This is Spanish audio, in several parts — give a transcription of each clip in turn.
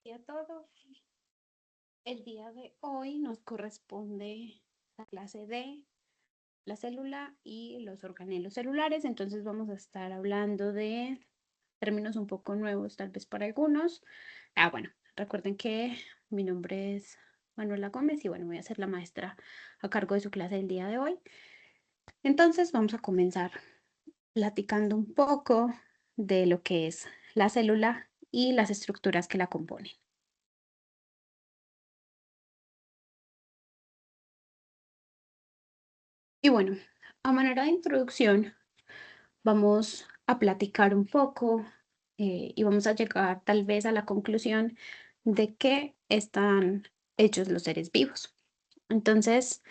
Y a todos, el día de hoy nos corresponde la clase de la célula y los organelos celulares, entonces vamos a estar hablando de términos un poco nuevos, tal vez para algunos. Bueno, recuerden que mi nombre es Manuela Gómez y bueno, voy a ser la maestra a cargo de su clase del día de hoy. Entonces vamos a comenzar platicando un poco de lo que es la célula y las estructuras que la componen. Y bueno, a manera de introducción, vamos a platicar un poco y vamos a llegar tal vez a la conclusión de qué están hechos los seres vivos. Entonces,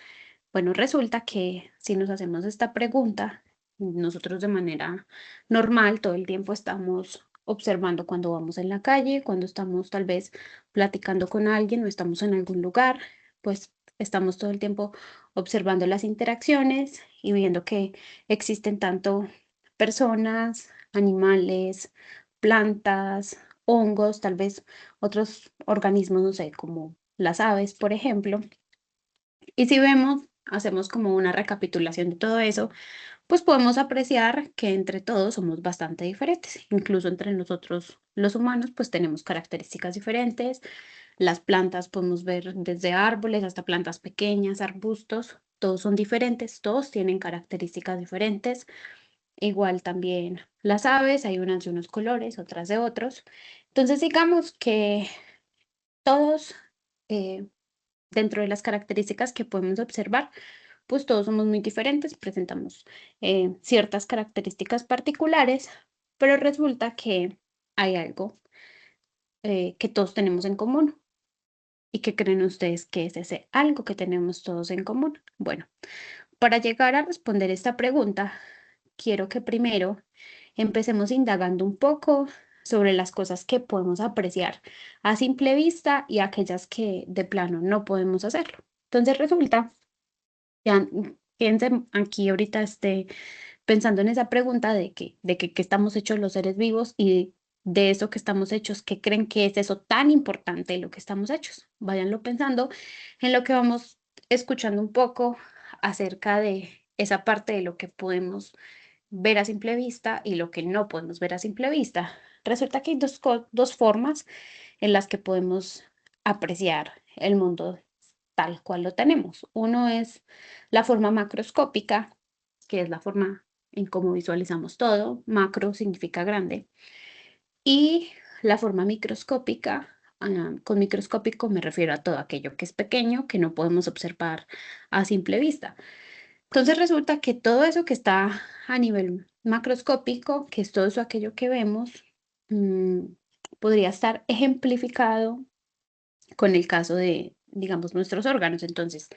bueno, resulta que si nos hacemos esta pregunta, nosotros de manera normal todo el tiempo estamos observando cuando vamos en la calle, cuando estamos tal vez platicando con alguien o estamos en algún lugar, pues estamos todo el tiempo observando las interacciones y viendo que existen tanto personas, animales, plantas, hongos, tal vez otros organismos, no sé, como las aves, por ejemplo. Y si vemos, hacemos como una recapitulación de todo eso, pues podemos apreciar que entre todos somos bastante diferentes. Incluso entre nosotros, los humanos, pues tenemos características diferentes. Las plantas podemos ver desde árboles hasta plantas pequeñas, arbustos, todos son diferentes, todos tienen características diferentes. Igual también las aves, hay unas de unos colores, otras de otros. Entonces, digamos que todos, eh, dentro de las características que podemos observar, pues todos somos muy diferentes, presentamos ciertas características particulares, pero resulta que hay algo que todos tenemos en común. ¿Y qué creen ustedes que es ese algo que tenemos todos en común? Bueno, para llegar a responder esta pregunta, quiero que primero empecemos indagando un poco sobre las cosas que podemos apreciar a simple vista y aquellas que de plano no podemos hacerlo. Entonces resulta, ya piensen aquí ahorita pensando en esa pregunta de que estamos hechos los seres vivos y de eso que estamos hechos, ¿qué creen que es eso tan importante de lo que estamos hechos? Váyanlo pensando en lo que vamos escuchando un poco acerca de esa parte de lo que podemos ver a simple vista y lo que no podemos ver a simple vista. Resulta que hay dos formas en las que podemos apreciar el mundo tal cual lo tenemos. Uno es la forma macroscópica, que es la forma en cómo visualizamos todo. Macro significa grande. Y la forma microscópica, con microscópico me refiero a todo aquello que es pequeño, que no podemos observar a simple vista. Entonces resulta que todo eso que está a nivel macroscópico, que es todo eso aquello que vemos, mm, podría estar ejemplificado con el caso de, digamos, nuestros órganos. Entonces,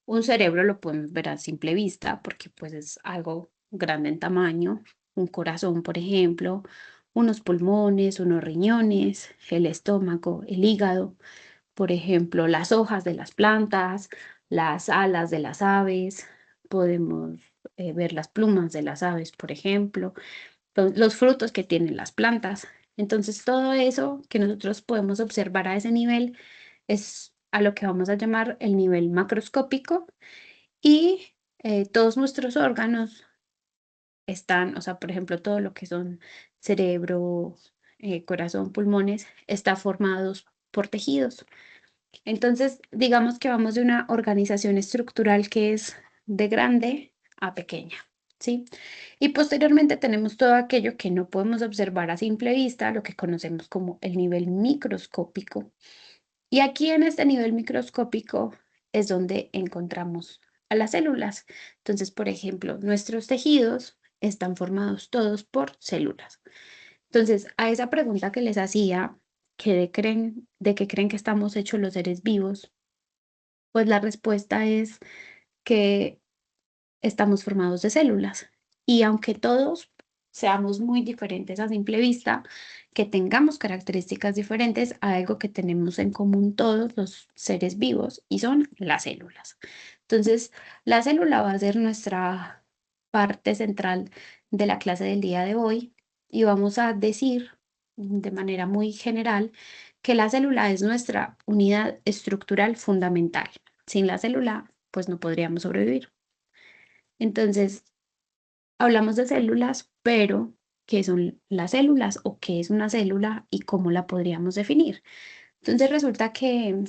un cerebro lo podemos ver a simple vista porque pues es algo grande en tamaño, un corazón, por ejemplo, unos pulmones, unos riñones, el estómago, el hígado, por ejemplo, las hojas de las plantas, las alas de las aves, podemos ver las plumas de las aves, por ejemplo, los frutos que tienen las plantas. Entonces, todo eso que nosotros podemos observar a ese nivel es a lo que vamos a llamar el nivel macroscópico y todos nuestros órganos están, o sea, por ejemplo, todo lo que son cerebro, corazón, pulmones, está formados por tejidos. Entonces, digamos que vamos de una organización estructural que es de grande a pequeña, ¿sí? Y posteriormente tenemos todo aquello que no podemos observar a simple vista, lo que conocemos como el nivel microscópico. Y aquí en este nivel microscópico es donde encontramos a las células. Entonces, por ejemplo, nuestros tejidos están formados todos por células. Entonces, a esa pregunta que les hacía, de qué creen que estamos hechos los seres vivos, pues la respuesta es que estamos formados de células. Y aunque todos seamos muy diferentes a simple vista, que tengamos características diferentes, hay algo que tenemos en común todos los seres vivos y son las células. Entonces, la célula va a ser nuestra parte central de la clase del día de hoy y vamos a decir de manera muy general que la célula es nuestra unidad estructural fundamental. Sin la célula, pues no podríamos sobrevivir. Entonces, hablamos de células, pero ¿qué son las células o qué es una célula y cómo la podríamos definir? Entonces, resulta que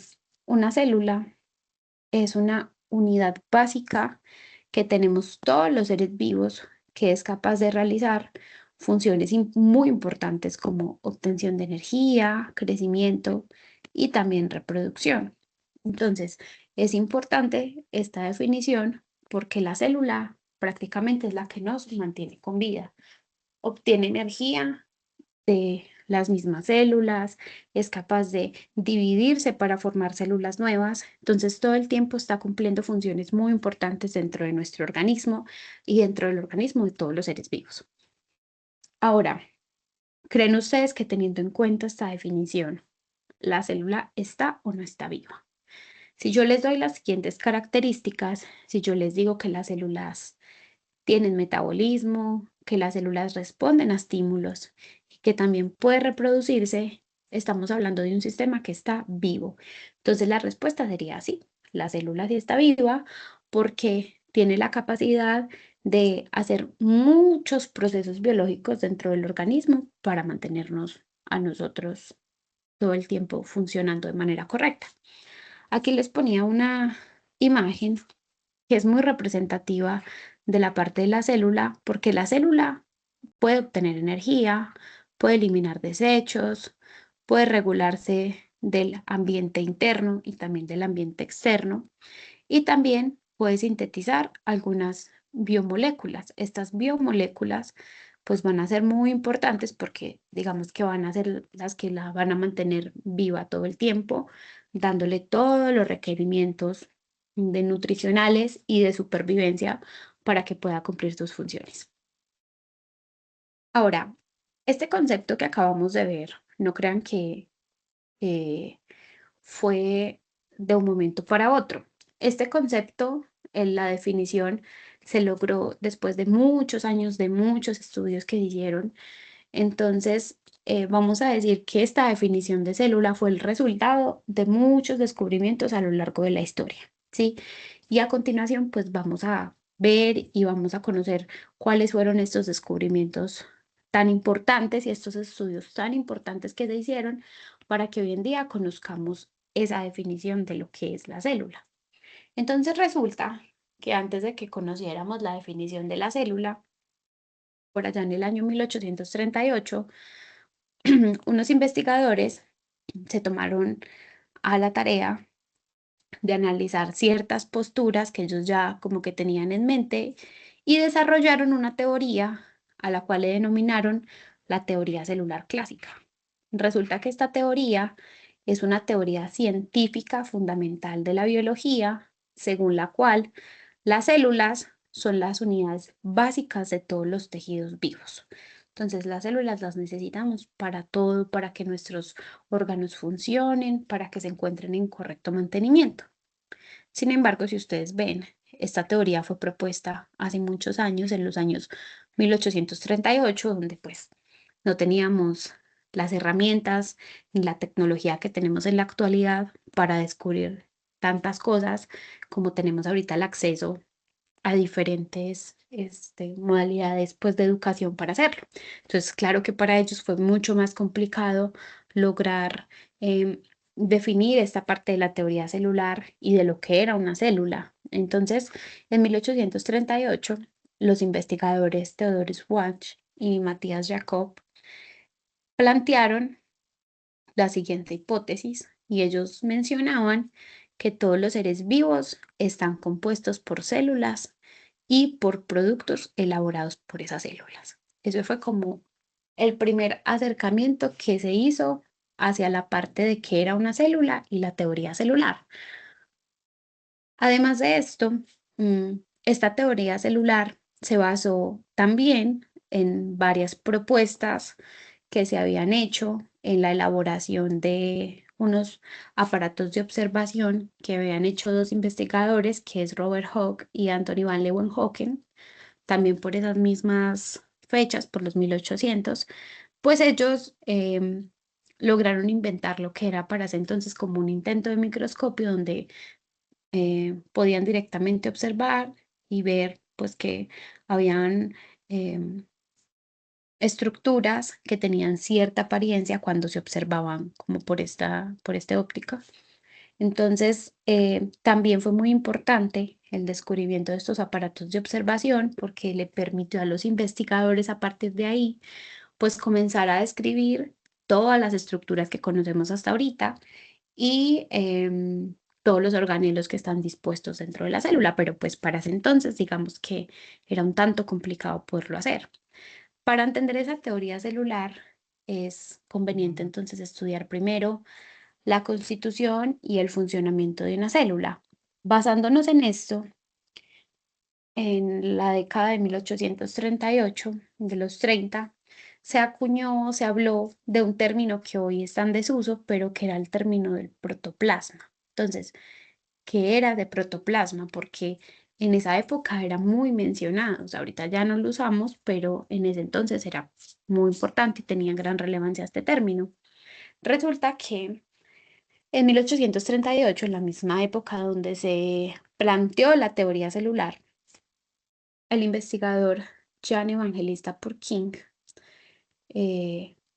una célula es una unidad básica que tenemos todos los seres vivos que es capaz de realizar funciones muy importantes como obtención de energía, crecimiento y también reproducción. Entonces, es importante esta definición porque la célula prácticamente es la que nos mantiene con vida. Obtiene energía de las mismas células, es capaz de dividirse para formar células nuevas. Entonces, todo el tiempo está cumpliendo funciones muy importantes dentro de nuestro organismo y dentro del organismo de todos los seres vivos. Ahora, ¿creen ustedes que teniendo en cuenta esta definición, la célula está o no está viva? Si yo les doy las siguientes características, si yo les digo que las células tienen metabolismo, que las células responden a estímulos y que también puede reproducirse, estamos hablando de un sistema que está vivo. Entonces la respuesta sería sí, la célula sí está viva porque tiene la capacidad de hacer muchos procesos biológicos dentro del organismo para mantenernos a nosotros todo el tiempo funcionando de manera correcta. Aquí les ponía una imagen que es muy representativa de la parte de la célula, porque la célula puede obtener energía, puede eliminar desechos, puede regularse del ambiente interno y también del ambiente externo, y también puede sintetizar algunas biomoléculas. Estas biomoléculas pues van a ser muy importantes porque digamos que van a ser las que la van a mantener viva todo el tiempo, dándole todos los requerimientos de nutricionales y de supervivencia para que pueda cumplir sus funciones. Ahora, este concepto que acabamos de ver, no crean que eh, fue de un momento para otro. Este concepto, en la definición, se logró después de muchos años, de muchos estudios que hicieron. Entonces, vamos a decir que esta definición de célula fue el resultado de muchos descubrimientos a lo largo de la historia, ¿sí? Y a continuación, pues vamos a ver y vamos a conocer cuáles fueron estos descubrimientos tan importantes y estos estudios tan importantes que se hicieron para que hoy en día conozcamos esa definición de lo que es la célula. Entonces resulta que antes de que conociéramos la definición de la célula, por allá en el año 1838, unos investigadores se tomaron a la tarea de analizar ciertas posturas que ellos ya como que tenían en mente y desarrollaron una teoría a la cual le denominaron la teoría celular clásica. Resulta que esta teoría es una teoría científica fundamental de la biología, según la cual las células son las unidades básicas de todos los tejidos vivos. Entonces, las células las necesitamos para todo, para que nuestros órganos funcionen, para que se encuentren en correcto mantenimiento. Sin embargo, si ustedes ven, esta teoría fue propuesta hace muchos años, en los años 1838, donde pues no teníamos las herramientas ni la tecnología que tenemos en la actualidad para descubrir tantas cosas como tenemos ahorita el acceso a diferentes modalidades pues, de educación para hacerlo. Entonces, claro que para ellos fue mucho más complicado lograr definir esta parte de la teoría celular y de lo que era una célula. Entonces, en 1838, los investigadores Theodore Schwartz y Matthias Jacob plantearon la siguiente hipótesis y ellos mencionaban que todos los seres vivos están compuestos por células y por productos elaborados por esas células. Eso fue como el primer acercamiento que se hizo hacia la parte de qué era una célula y la teoría celular. Además de esto, mm, esta teoría celular se basó también en varias propuestas que se habían hecho en la elaboración de unos aparatos de observación que habían hecho dos investigadores, que es Robert Hooke y Anthony van Leeuwenhoek, también por esas mismas fechas, por los 1800, pues ellos lograron inventar lo que era para ese entonces como un intento de microscopio donde podían directamente observar y ver pues que habían em, estructuras que tenían cierta apariencia cuando se observaban como por esta óptica. Entonces, también fue muy importante el descubrimiento de estos aparatos de observación porque le permitió a los investigadores a partir de ahí, pues comenzar a describir todas las estructuras que conocemos hasta ahorita y todos los organelos que están dispuestos dentro de la célula, pero pues para ese entonces digamos que era un tanto complicado poderlo hacer. Para entender esa teoría celular es conveniente entonces estudiar primero la constitución y el funcionamiento de una célula. Basándonos en esto, en la década de 1838, de los 30, se acuñó, se habló de un término que hoy está en desuso, pero que era el término del protoplasma. Entonces, ¿qué era de protoplasma? Porque en esa época era muy mencionado, o sea, ahorita ya no lo usamos, pero en ese entonces era muy importante y tenía gran relevancia este término. Resulta que en 1838, en la misma época donde se planteó la teoría celular, el investigador Jan Evangelista Purkinje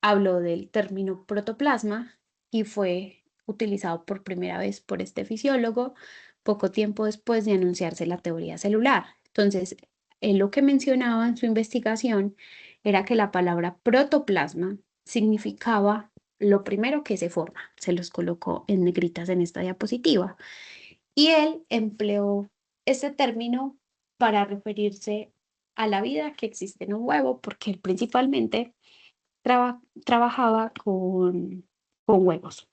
habló del término protoplasma y fue utilizado por primera vez por este fisiólogo poco tiempo después de anunciarse la teoría celular. Entonces, él lo que mencionaba en su investigación era que la palabra protoplasma significaba lo primero que se forma. Se los colocó en negritas en esta diapositiva. Y él empleó este término para referirse a la vida que existe en un huevo, porque él principalmente trabajaba con huevos.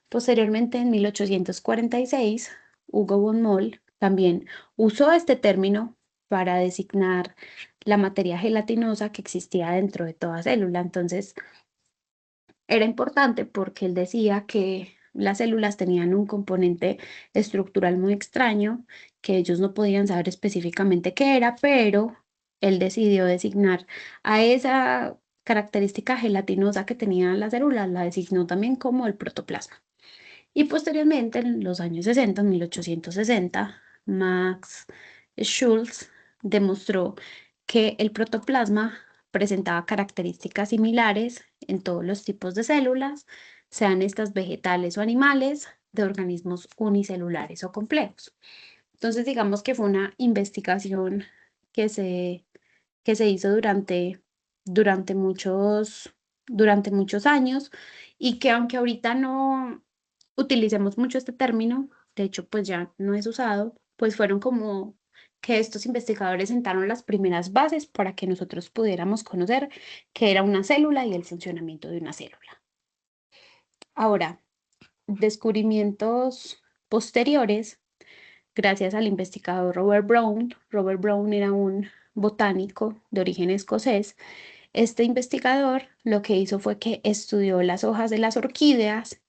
Posteriormente, en 1846, Hugo von Moll también usó este término para designar la materia gelatinosa que existía dentro de toda célula. Entonces, era importante porque él decía que las células tenían un componente estructural muy extraño, que ellos no podían saber específicamente qué era, pero él decidió designar a esa característica gelatinosa que tenían las células, la designó también como el protoplasma. Y posteriormente, en los años 60, en 1860, Max Schulz demostró que el protoplasma presentaba características similares en todos los tipos de células, sean estas vegetales o animales, de organismos unicelulares o complejos. Entonces, digamos que fue una investigación que se, que se hizo durante durante muchos años y que aunque ahorita no utilicemos mucho este término, de hecho, pues ya no es usado, pues fueron como que estos investigadores sentaron las primeras bases para que nosotros pudiéramos conocer qué era una célula y el funcionamiento de una célula. Ahora, descubrimientos posteriores, gracias al investigador Robert Brown. Robert Brown era un botánico de origen escocés. Este investigador lo que hizo fue que estudió las hojas de las orquídeas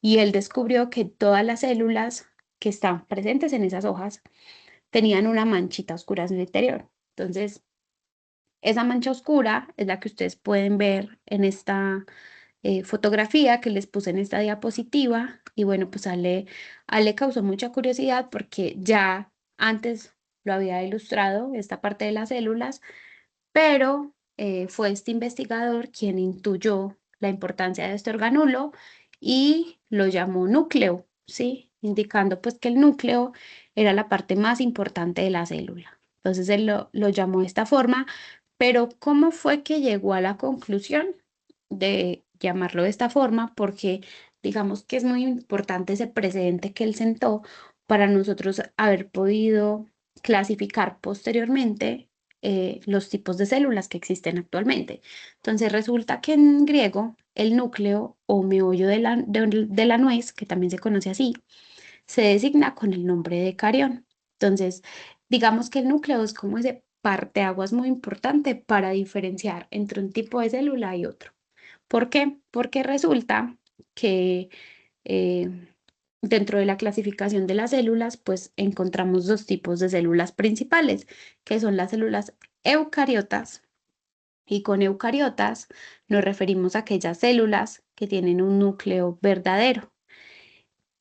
y él descubrió que todas las células que están presentes en esas hojas tenían una manchita oscura en el interior. Entonces, esa mancha oscura es la que ustedes pueden ver en esta fotografía que les puse en esta diapositiva. Y bueno, pues a él le causó mucha curiosidad porque ya antes lo había ilustrado, esta parte de las células, pero fue este investigador quien intuyó la importancia de este organulo y lo llamó núcleo, ¿sí? Indicando pues que el núcleo era la parte más importante de la célula. Entonces él lo llamó de esta forma, pero ¿cómo fue que llegó a la conclusión de llamarlo de esta forma? Porque digamos que es muy importante ese precedente que él sentó para nosotros haber podido clasificar posteriormente los tipos de células que existen actualmente. Entonces resulta que en griego el núcleo o meollo de la nuez, que también se conoce así, se designa con el nombre de carión. Entonces, digamos que el núcleo es como ese parteaguas muy importante para diferenciar entre un tipo de célula y otro. ¿Por qué? Porque resulta que eh, dentro de la clasificación de las células, pues encontramos dos tipos de células principales, que son las células eucariotas. Y con eucariotas nos referimos a aquellas células que tienen un núcleo verdadero.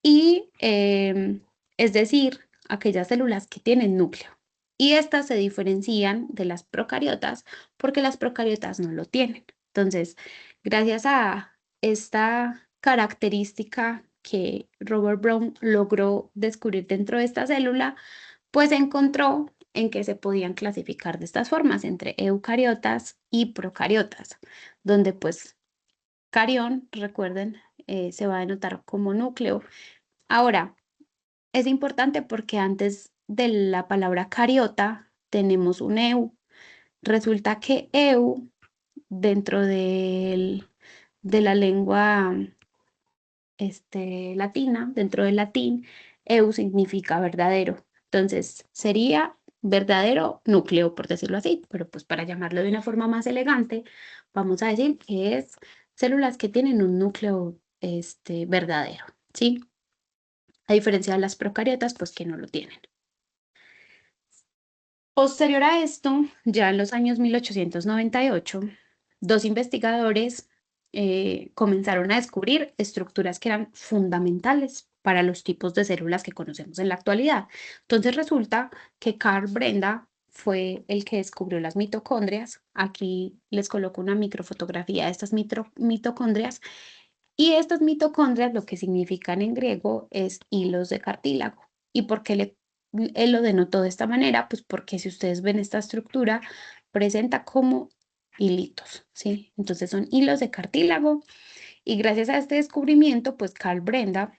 Y es decir, aquellas células que tienen núcleo. Y estas se diferencian de las procariotas porque las procariotas no lo tienen. Entonces, gracias a esta característica que Robert Brown logró descubrir dentro de esta célula, pues encontró en que se podían clasificar de estas formas entre eucariotas y procariotas, donde pues carión, recuerden, se va a denotar como núcleo. Ahora, es importante porque antes de la palabra cariota tenemos un eu. Resulta que eu, dentro de la lengua latina, dentro del latín, eu significa verdadero. Entonces, sería verdadero núcleo, por decirlo así, pero pues para llamarlo de una forma más elegante, vamos a decir que es células que tienen un núcleo verdadero, ¿sí? A diferencia de las procariotas, pues que no lo tienen. Posterior a esto, ya en los años 1898, dos investigadores comenzaron a descubrir estructuras que eran fundamentales para los tipos de células que conocemos en la actualidad. Entonces resulta que Carl Brenda fue el que descubrió las mitocondrias. Aquí les coloco una microfotografía de estas mitocondrias. Y estas mitocondrias lo que significan en griego es hilos de cartílago. ¿Y por qué él lo denotó de esta manera? Pues porque si ustedes ven esta estructura, presenta como hilitos, ¿sí? Entonces son hilos de cartílago y gracias a este descubrimiento, pues Carl Brenda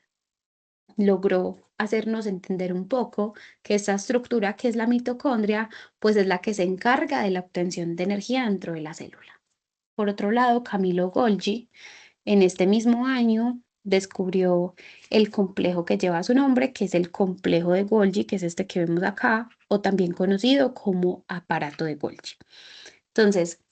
logró hacernos entender un poco que esta estructura, que es la mitocondria, pues es la que se encarga de la obtención de energía dentro de la célula. Por otro lado, Camilo Golgi en este mismo año descubrió el complejo que lleva su nombre, que es el complejo de Golgi, que es este que vemos acá, o también conocido como aparato de Golgi. Entonces,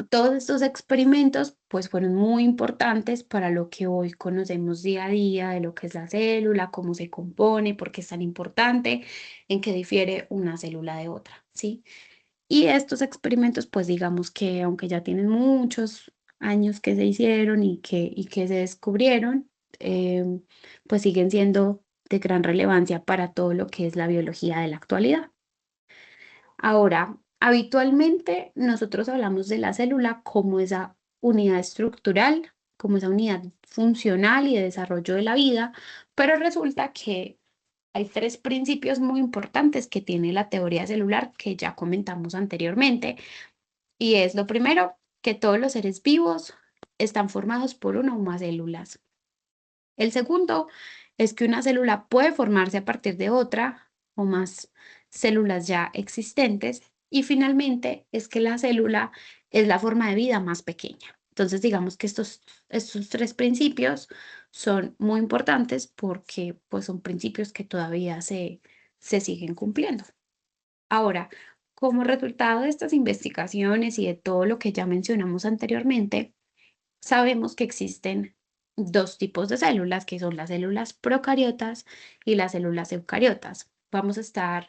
todos estos experimentos pues fueron muy importantes para lo que hoy conocemos día a día de lo que es la célula, cómo se compone, por qué es tan importante, en qué difiere una célula de otra, ¿sí? Y estos experimentos, pues digamos que aunque ya tienen muchos años que se hicieron y que se descubrieron, pues siguen siendo de gran relevancia para todo lo que es la biología de la actualidad. Ahora, habitualmente nosotros hablamos de la célula como esa unidad estructural, como esa unidad funcional y de desarrollo de la vida, pero resulta que hay tres principios muy importantes que tiene la teoría celular que ya comentamos anteriormente, y es lo primero, que todos los seres vivos están formados por una o más células. El segundo es que una célula puede formarse a partir de otra o más células ya existentes. Y finalmente es que la célula es la forma de vida más pequeña. Entonces, digamos que estos tres principios son muy importantes porque pues, son principios que todavía se siguen cumpliendo. Ahora, como resultado de estas investigaciones y de todo lo que ya mencionamos anteriormente, sabemos que existen dos tipos de células, que son las células procariotas y las células eucariotas. Vamos a estar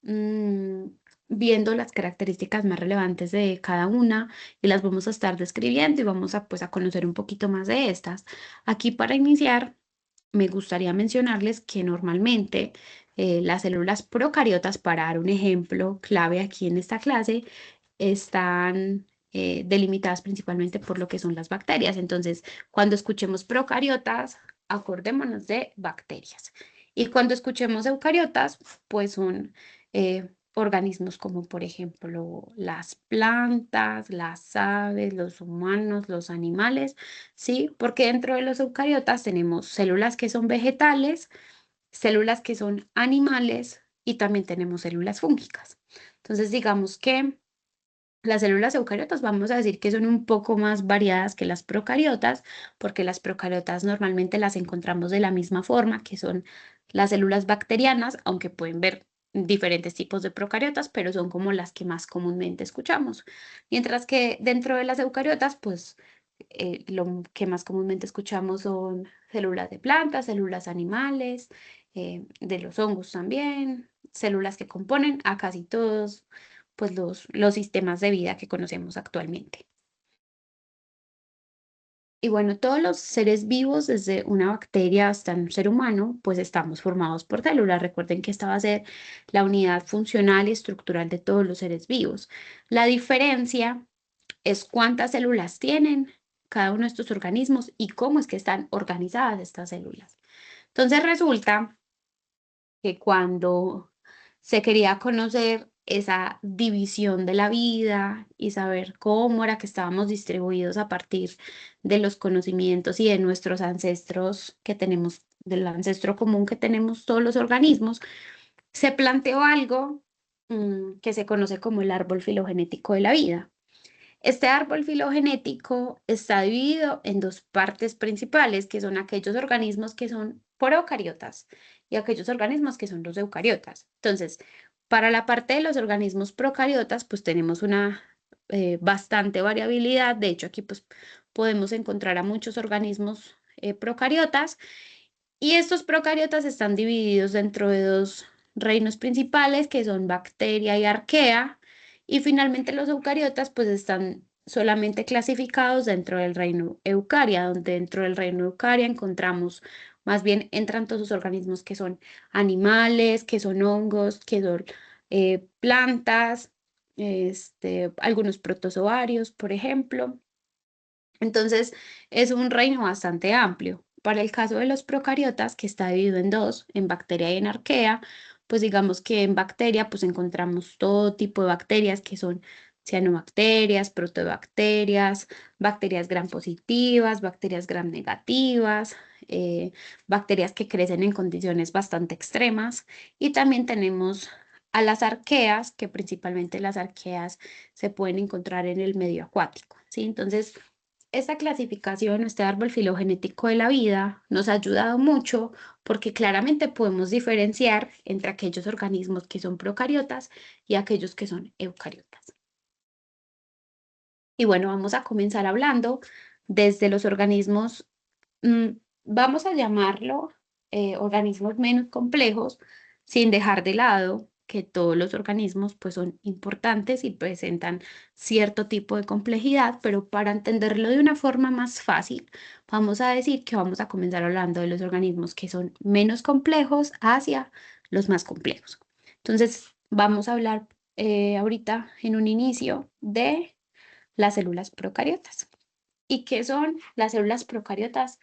mm, viendo las características más relevantes de cada una y las vamos a estar describiendo y vamos a, pues, a conocer un poquito más de estas. Aquí para iniciar, me gustaría mencionarles que normalmente las células procariotas, para dar un ejemplo clave aquí en esta clase, están delimitadas principalmente por lo que son las bacterias. Entonces, cuando escuchemos procariotas, acordémonos de bacterias. Y cuando escuchemos eucariotas, pues son organismos como por ejemplo las plantas, las aves, los humanos, los animales, ¿sí? Porque dentro de los eucariotas tenemos células que son vegetales, células que son animales y también tenemos células fúngicas. Entonces, digamos que las células eucariotas vamos a decir que son un poco más variadas que las procariotas, porque las procariotas normalmente las encontramos de la misma forma, que son las células bacterianas, aunque pueden ver diferentes tipos de procariotas, pero son como las que más comúnmente escuchamos. Mientras que dentro de las eucariotas, pues lo que más comúnmente escuchamos son células de plantas, células animales, de los hongos también, células que componen a casi todos pues los sistemas de vida que conocemos actualmente. Y bueno, todos los seres vivos, desde una bacteria hasta un ser humano, pues estamos formados por células. Recuerden que esta va a ser la unidad funcional y estructural de todos los seres vivos. La diferencia es cuántas células tienen cada uno de estos organismos y cómo es que están organizadas estas células. Entonces resulta que cuando se quería conocer esa división de la vida y saber cómo era que estábamos distribuidos a partir de los conocimientos y de nuestros ancestros que tenemos, del ancestro común que tenemos todos los organismos, se planteó algo que se conoce como el árbol filogenético de la vida. Este árbol filogenético está dividido en dos partes principales, que son aquellos organismos que son procariotas y aquellos organismos que son los eucariotas. Entonces, para la parte de los organismos procariotas, pues tenemos una bastante variabilidad. De hecho, aquí pues podemos encontrar a muchos organismos procariotas y estos procariotas están divididos dentro de dos reinos principales, que son bacteria y arquea, y finalmente los eucariotas pues están solamente clasificados dentro del reino eucaria, donde dentro del reino eucaria encontramos, más bien entran todos los organismos que son animales, que son hongos, que son plantas, algunos protozoarios, por ejemplo. Entonces, es un reino bastante amplio. Para el caso de los procariotas, que está dividido en dos, en bacteria y en arquea, pues digamos que en bacteria pues encontramos todo tipo de bacterias que son cianobacterias, protobacterias, bacterias gram positivas, bacterias gram negativas, bacterias que crecen en condiciones bastante extremas. Y también tenemos a las arqueas, que principalmente las arqueas se pueden encontrar en el medio acuático, ¿sí? Entonces, esta clasificación, este árbol filogenético de la vida, nos ha ayudado mucho porque claramente podemos diferenciar entre aquellos organismos que son procariotas y aquellos que son eucariotas. Y bueno, vamos a comenzar hablando desde los organismos, mm, vamos a llamarlo organismos menos complejos, sin dejar de lado que todos los organismos pues son importantes y presentan cierto tipo de complejidad, pero para entenderlo de una forma más fácil, vamos a decir que vamos a comenzar hablando de los organismos que son menos complejos hacia los más complejos. Entonces, vamos a hablar ahorita en un inicio de las células procariotas. ¿Y qué son las células procariotas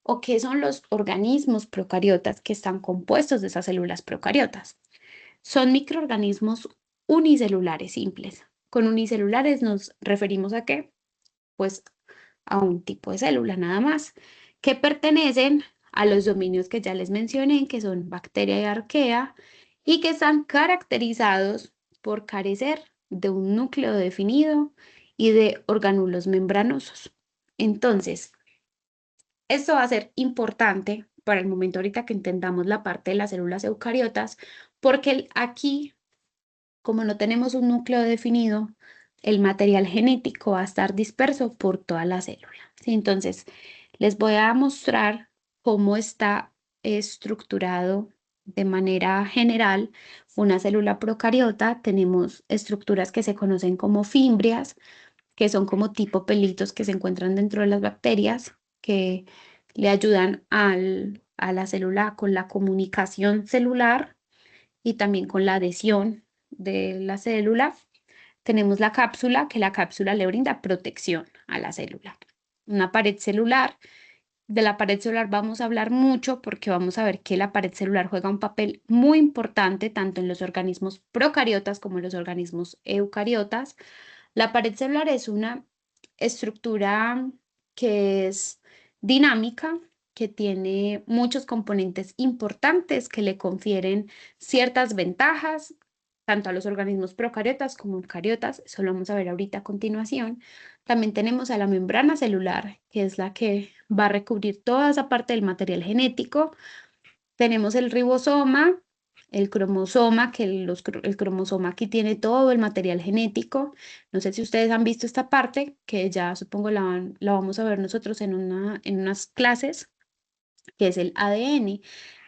o qué son los organismos procariotas que están compuestos de esas células procariotas? Son microorganismos unicelulares simples. Con unicelulares nos referimos a qué? Pues a un tipo de célula nada más, que pertenecen a los dominios que ya les mencioné, que son bacteria y arquea, y que están caracterizados por carecer de un núcleo definido y de orgánulos membranosos. Entonces, esto va a ser importante para el momento ahorita que entendamos la parte de las células eucariotas, porque aquí, como no tenemos un núcleo definido, el material genético va a estar disperso por toda la célula, ¿sí? Entonces, les voy a mostrar cómo está estructurado de manera general una célula procariota. Tenemos estructuras que se conocen como fimbrias, que son como tipo pelitos que se encuentran dentro de las bacterias, que le ayudan a la célula con la comunicación celular y también con la adhesión de la célula. Tenemos la cápsula, que la cápsula le brinda protección a la célula. Una pared celular. De la pared celular vamos a hablar mucho porque vamos a ver que la pared celular juega un papel muy importante tanto en los organismos procariotas como en los organismos eucariotas. La pared celular es una estructura que es dinámica, que tiene muchos componentes importantes que le confieren ciertas ventajas tanto a los organismos procariotas como eucariotas. Eso lo vamos a ver ahorita a continuación. También tenemos a la membrana celular, que es la que va a recubrir toda esa parte del material genético. Tenemos el ribosoma, el cromosoma, que el cromosoma aquí tiene todo el material genético. No sé si ustedes han visto esta parte, que ya supongo la vamos a ver nosotros en unas clases, que es el ADN.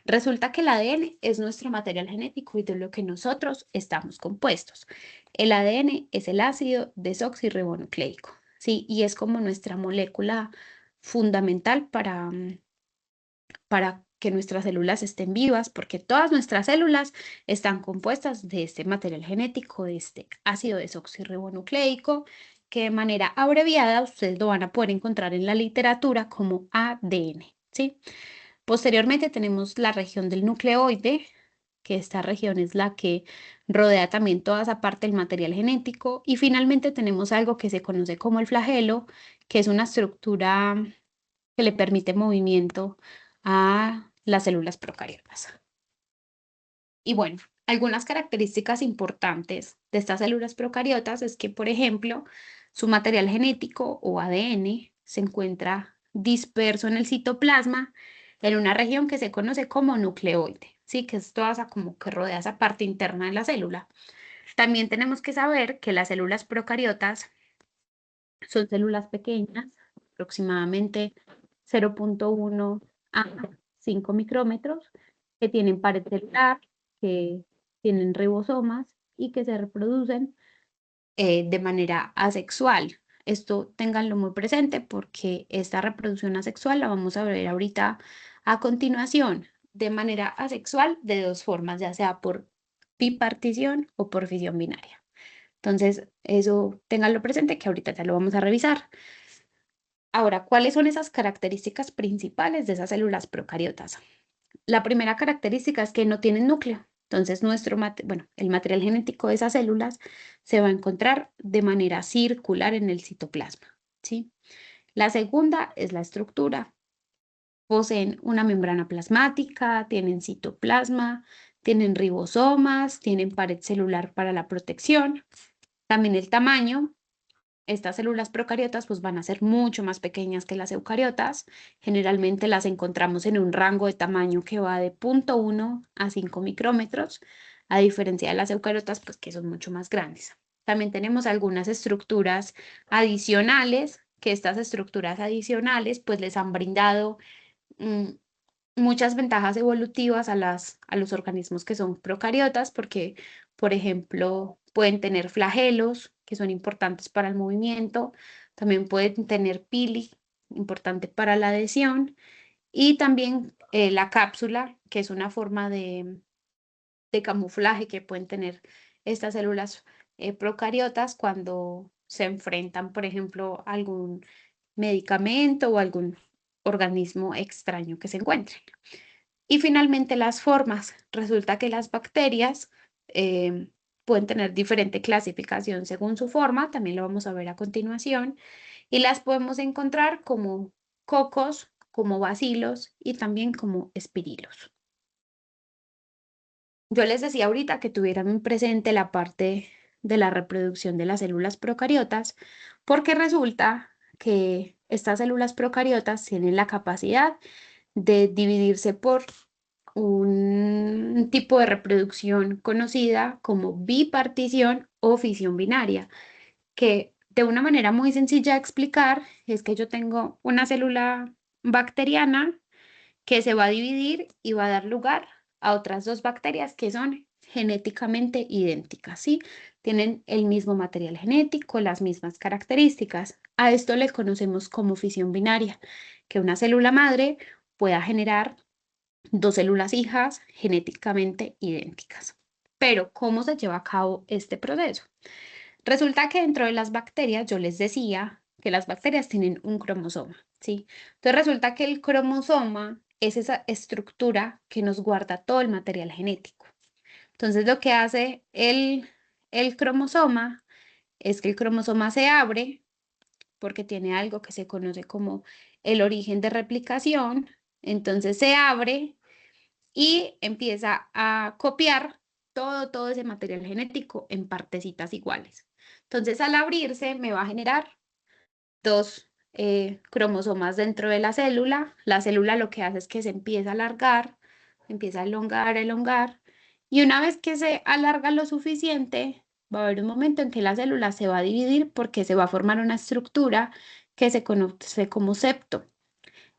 Resulta que el ADN es nuestro material genético y de lo que nosotros estamos compuestos. El ADN es el ácido desoxirribonucleico, ¿sí? Y es como nuestra molécula fundamental para que nuestras células estén vivas, porque todas nuestras células están compuestas de este material genético, de este ácido desoxirribonucleico, que de manera abreviada ustedes lo van a poder encontrar en la literatura como ADN, ¿sí? Posteriormente tenemos la región del nucleoide, que esta región es la que rodea también toda esa parte del material genético. Y finalmente tenemos algo que se conoce como el flagelo, que es una estructura que le permite movimiento a las células procariotas. Y bueno, algunas características importantes de estas células procariotas es que, por ejemplo, su material genético o ADN se encuentra disperso en el citoplasma en una región que se conoce como nucleoide, ¿sí? Que es toda esa como que rodea esa parte interna de la célula. También tenemos que saber que las células procariotas son células pequeñas, aproximadamente 0,1 a 5 micrómetros, que tienen pared celular, que tienen ribosomas y que se reproducen de manera asexual. Esto ténganlo muy presente porque esta reproducción asexual la vamos a ver ahorita a continuación. De manera asexual de dos formas, ya sea por bipartición o por fisión binaria. Entonces, eso ténganlo presente que ahorita ya lo vamos a revisar. Ahora, ¿cuáles son esas características principales de esas células procariotas? La primera característica es que no tienen núcleo. Entonces, el material genético de esas células se va a encontrar de manera circular en el citoplasma, ¿sí? La segunda es la estructura. Poseen una membrana plasmática, tienen citoplasma, tienen ribosomas, tienen pared celular para la protección. También el tamaño. Estas células procariotas pues van a ser mucho más pequeñas que las eucariotas. Generalmente las encontramos en un rango de tamaño que va de 0,1 a 5 micrómetros, a diferencia de las eucariotas pues que son mucho más grandes. También tenemos algunas estructuras adicionales, que estas estructuras adicionales pues les han brindado mm, muchas ventajas evolutivas a los organismos que son procariotas, porque, por ejemplo, pueden tener flagelos, que son importantes para el movimiento, también pueden tener pili, importante para la adhesión, y también la cápsula, que es una forma de camuflaje que pueden tener estas células procariotas cuando se enfrentan, por ejemplo, a algún medicamento o algún organismo extraño que se encuentre. Y finalmente las formas. Resulta que las bacterias pueden tener diferente clasificación según su forma, también lo vamos a ver a continuación, y las podemos encontrar como cocos, como bacilos y también como espirilos. Yo les decía ahorita que tuvieran muy presente la parte de la reproducción de las células procariotas, porque resulta que estas células procariotas tienen la capacidad de dividirse por un tipo de reproducción conocida como bipartición o fisión binaria, que de una manera muy sencilla de explicar es que yo tengo una célula bacteriana que se va a dividir y va a dar lugar a otras dos bacterias que son genéticamente idénticas, ¿sí? Tienen el mismo material genético, las mismas características. A esto le conocemos como fisión binaria, que una célula madre pueda generar dos células hijas genéticamente idénticas. Pero, ¿cómo se lleva a cabo este proceso? Resulta que dentro de las bacterias, yo les decía que las bacterias tienen un cromosoma, ¿sí? Entonces resulta que el cromosoma es esa estructura que nos guarda todo el material genético. Entonces lo que hace el cromosoma es que el cromosoma se abre porque tiene algo que se conoce como el origen de replicación. Entonces se abre y empieza a copiar todo ese material genético en partecitas iguales. Entonces, al abrirse, me va a generar dos cromosomas dentro de la célula. La célula lo que hace es que se empieza a alargar, empieza a elongar, y una vez que se alarga lo suficiente, va a haber un momento en que la célula se va a dividir porque se va a formar una estructura que se conoce como septo.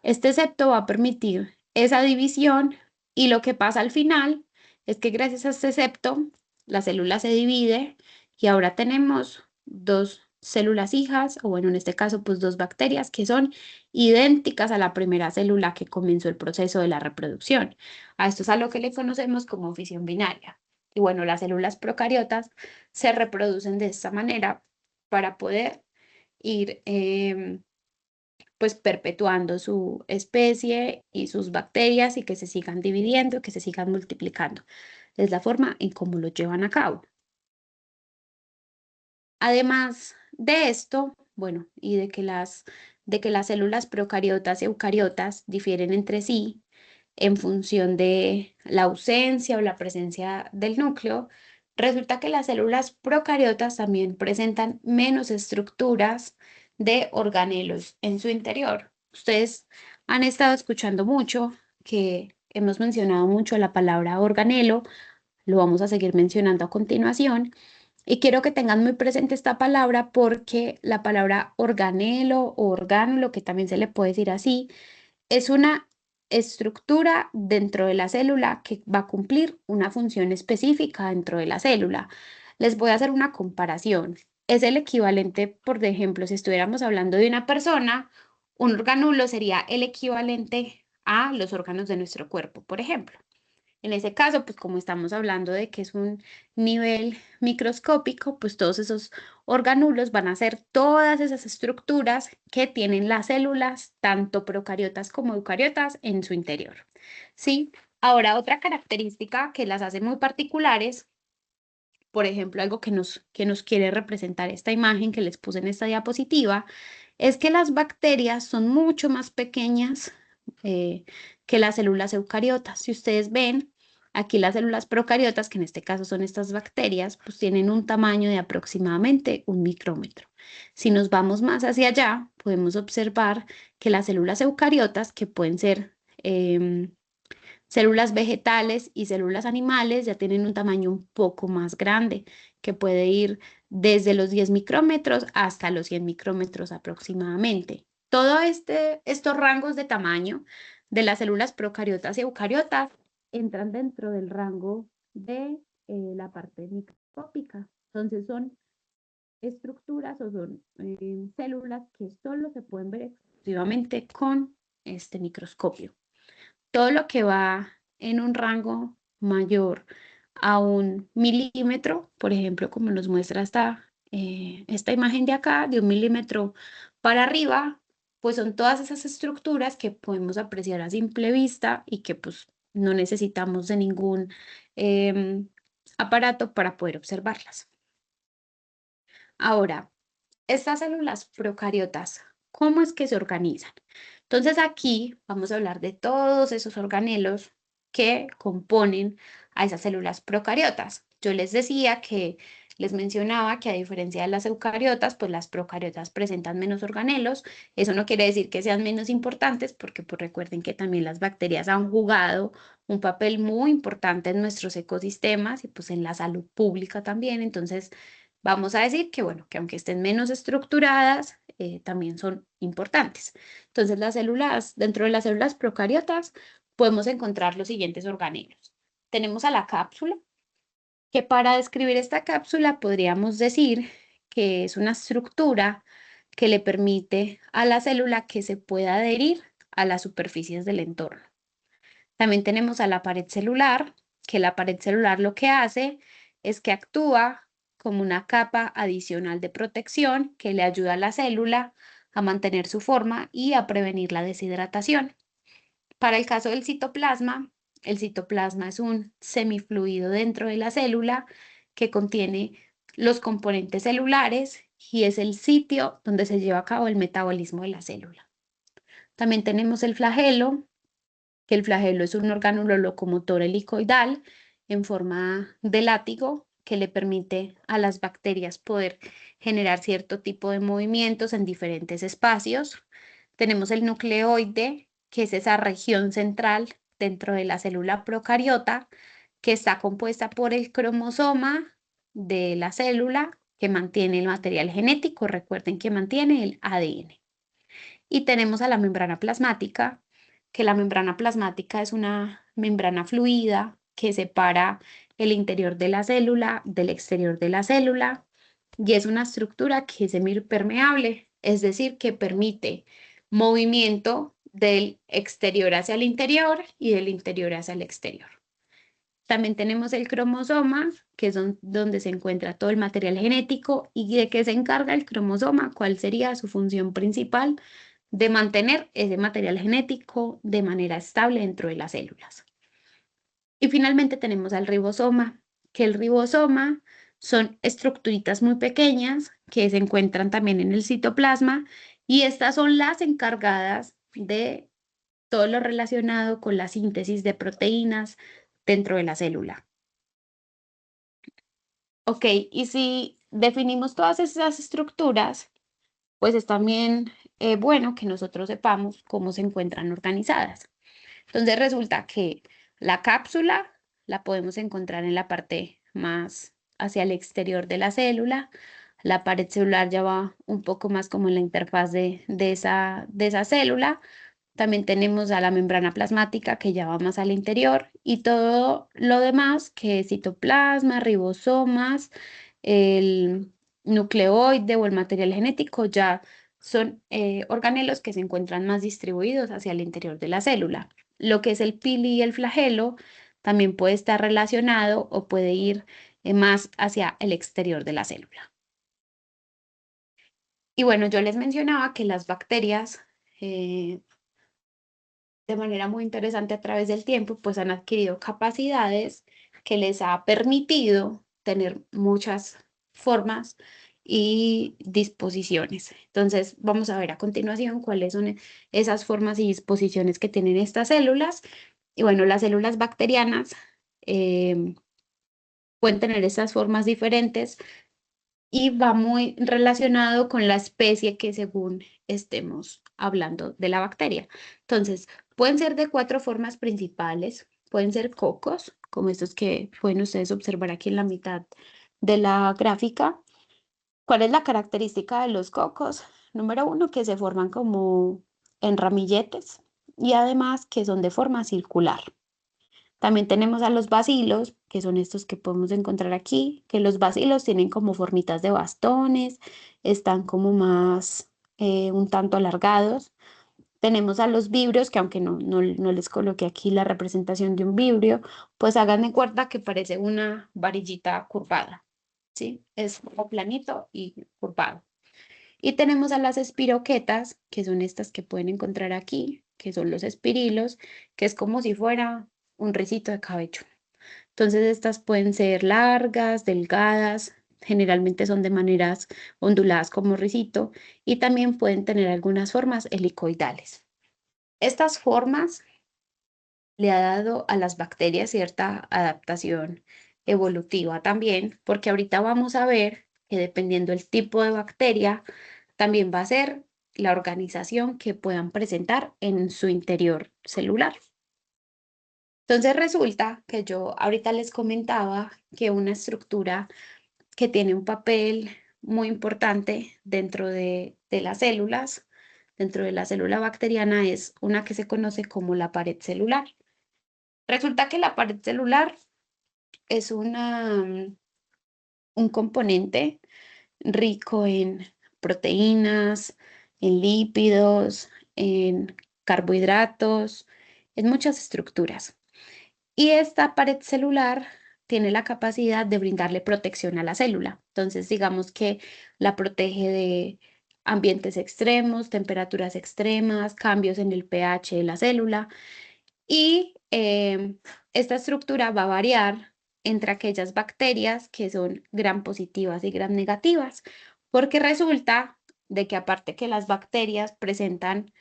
Este septo va a permitir esa división y lo que pasa al final es que gracias a este septo la célula se divide y ahora tenemos dos células hijas, o bueno, en este caso, pues dos bacterias que son idénticas a la primera célula que comenzó el proceso de la reproducción. A esto es a lo que le conocemos como fisión binaria. Y bueno, las células procariotas se reproducen de esta manera para poder ir pues perpetuando su especie y sus bacterias y que se sigan dividiendo, que se sigan multiplicando. Es la forma en cómo lo llevan a cabo. Además de esto, bueno, y de que las células procariotas y eucariotas difieren entre sí en función de la ausencia o la presencia del núcleo, resulta que las células procariotas también presentan menos estructuras de organelos en su interior. Ustedes han estado escuchando mucho que hemos mencionado mucho la palabra organelo, lo vamos a seguir mencionando a continuación. Y quiero que tengan muy presente esta palabra porque la palabra organelo o orgánulo, que también se le puede decir así, es una estructura dentro de la célula que va a cumplir una función específica dentro de la célula. Les voy a hacer una comparación. Es el equivalente, por ejemplo, si estuviéramos hablando de una persona, un orgánulo sería el equivalente a los órganos de nuestro cuerpo, por ejemplo. En ese caso, pues como estamos hablando de que es un nivel microscópico, pues todos esos organulos van a ser todas esas estructuras que tienen las células, tanto procariotas como eucariotas, en su interior. ¿Sí? Ahora, otra característica que las hace muy particulares, por ejemplo, algo que nos quiere representar esta imagen que les puse en esta diapositiva, es que las bacterias son mucho más pequeñas eh, que las células eucariotas. Si ustedes ven, aquí las células procariotas, que en este caso son estas bacterias, pues tienen un tamaño de aproximadamente 1 micrómetro. Si nos vamos más hacia allá, podemos observar que las células eucariotas, que pueden ser células vegetales y células animales, ya tienen un tamaño un poco más grande, que puede ir desde los 10 micrómetros hasta los 100 micrómetros aproximadamente. Todos estos rangos de tamaño de las células procariotas y eucariotas entran dentro del rango de la parte microscópica. Entonces son estructuras o son células que solo se pueden ver exclusivamente con este microscopio. Todo lo que va en un rango mayor a 1 milímetro, por ejemplo, como nos muestra esta imagen de acá, de 1 milímetro para arriba, pues son todas esas estructuras que podemos apreciar a simple vista y que pues no necesitamos de ningún em, aparato para poder observarlas. Ahora, estas células procariotas, ¿cómo es que se organizan? Entonces aquí vamos a hablar de todos esos organelos que componen a esas células procariotas. Yo les decía que les mencionaba que a diferencia de las eucariotas, pues las procariotas presentan menos organelos. Eso no quiere decir que sean menos importantes, porque pues recuerden que también las bacterias han jugado un papel muy importante en nuestros ecosistemas y pues en la salud pública también. Entonces, vamos a decir que, bueno, que aunque estén menos estructuradas, también son importantes. Entonces, dentro de las células procariotas, podemos encontrar los siguientes organelos. Tenemos a la cápsula, que para describir esta cápsula podríamos decir que es una estructura que le permite a la célula que se pueda adherir a las superficies del entorno. También tenemos a la pared celular, que la pared celular lo que hace es que actúa como una capa adicional de protección que le ayuda a la célula a mantener su forma y a prevenir la deshidratación. Para el caso del citoplasma, el citoplasma es un semifluido dentro de la célula que contiene los componentes celulares y es el sitio donde se lleva a cabo el metabolismo de la célula. También tenemos el flagelo, que el flagelo es un orgánulo locomotor helicoidal en forma de látigo que le permite a las bacterias poder generar cierto tipo de movimientos en diferentes espacios. Tenemos el nucleoide, que es esa región central dentro de la célula procariota, que está compuesta por el cromosoma de la célula que mantiene el material genético, recuerden que mantiene el ADN. Y tenemos a la membrana plasmática, que la membrana plasmática es una membrana fluida que separa el interior de la célula del exterior de la célula. y es una estructura que es semipermeable, es decir, que permite movimiento del exterior hacia el interior y del interior hacia el exterior. También tenemos el cromosoma, que es donde se encuentra todo el material genético. ¿Y de qué se encarga el cromosoma? ¿Cuál sería su función principal? De mantener ese material genético de manera estable dentro de las células. Y finalmente tenemos al ribosoma, que el ribosoma son estructuritas muy pequeñas que se encuentran también en el citoplasma y estas son las encargadas de todo lo relacionado con la síntesis de proteínas dentro de la célula. Ok, y si definimos todas esas estructuras, pues es también bueno que nosotros sepamos cómo se encuentran organizadas. Entonces resulta que la cápsula la podemos encontrar en la parte más hacia el exterior de la célula. La pared celular ya va un poco más como en la interfaz de esa célula. También tenemos a la membrana plasmática que ya va más al interior y todo lo demás que es citoplasma, ribosomas, el nucleoide o el material genético ya son organelos que se encuentran más distribuidos hacia el interior de la célula. Lo que es el pili y el flagelo también puede estar relacionado o puede ir más hacia el exterior de la célula. Y bueno, yo les mencionaba que las bacterias eh, de manera muy interesante a través del tiempo, pues han adquirido capacidades que les ha permitido tener muchas formas y disposiciones. Entonces, vamos a ver a continuación cuáles son esas formas y disposiciones que tienen estas células. Y bueno, las células bacterianas em, pueden tener estas formas diferentes y va muy relacionado con la especie que según estemos hablando de la bacteria. Entonces, pueden ser de 4 formas principales. Pueden ser cocos, como estos que pueden ustedes observar aquí en la mitad de la gráfica. ¿Cuál es la característica de los cocos? Número uno, que se forman como en ramilletes y además que son de forma circular. También tenemos a los bacilos, que son estos que podemos encontrar aquí, que los bacilos tienen como formitas de bastones, están como más un tanto alargados. Tenemos a los vibrios, que aunque no les coloqué aquí la representación de un vibrio, pues hagan de cuenta que parece una varillita curvada, ¿sí? Es como planito y curvado. Y tenemos a las espiroquetas, que son estas que pueden encontrar aquí, que son los espirilos, que es como si fuera un ricito de cabello. Entonces estas pueden ser largas, delgadas, generalmente son de maneras onduladas como ricito y también pueden tener algunas formas helicoidales. Estas formas le ha dado a las bacterias cierta adaptación evolutiva también, porque ahorita vamos a ver que dependiendo del tipo de bacteria, también va a ser la organización que puedan presentar en su interior celular. Entonces resulta que yo ahorita les comentaba que una estructura que tiene un papel muy importante dentro de las células, dentro de la célula bacteriana, es una que se conoce como la pared celular. Resulta que la pared celular es un componente rico en proteínas, en lípidos, en carbohidratos, en muchas estructuras. Y esta pared celular tiene la capacidad de brindarle protección a la célula. Entonces, digamos que la protege de ambientes extremos, temperaturas extremas, cambios en el pH de la célula. Y esta estructura va a variar entre aquellas bacterias que son gram positivas y gram negativas, porque resulta de que aparte que las bacterias presentan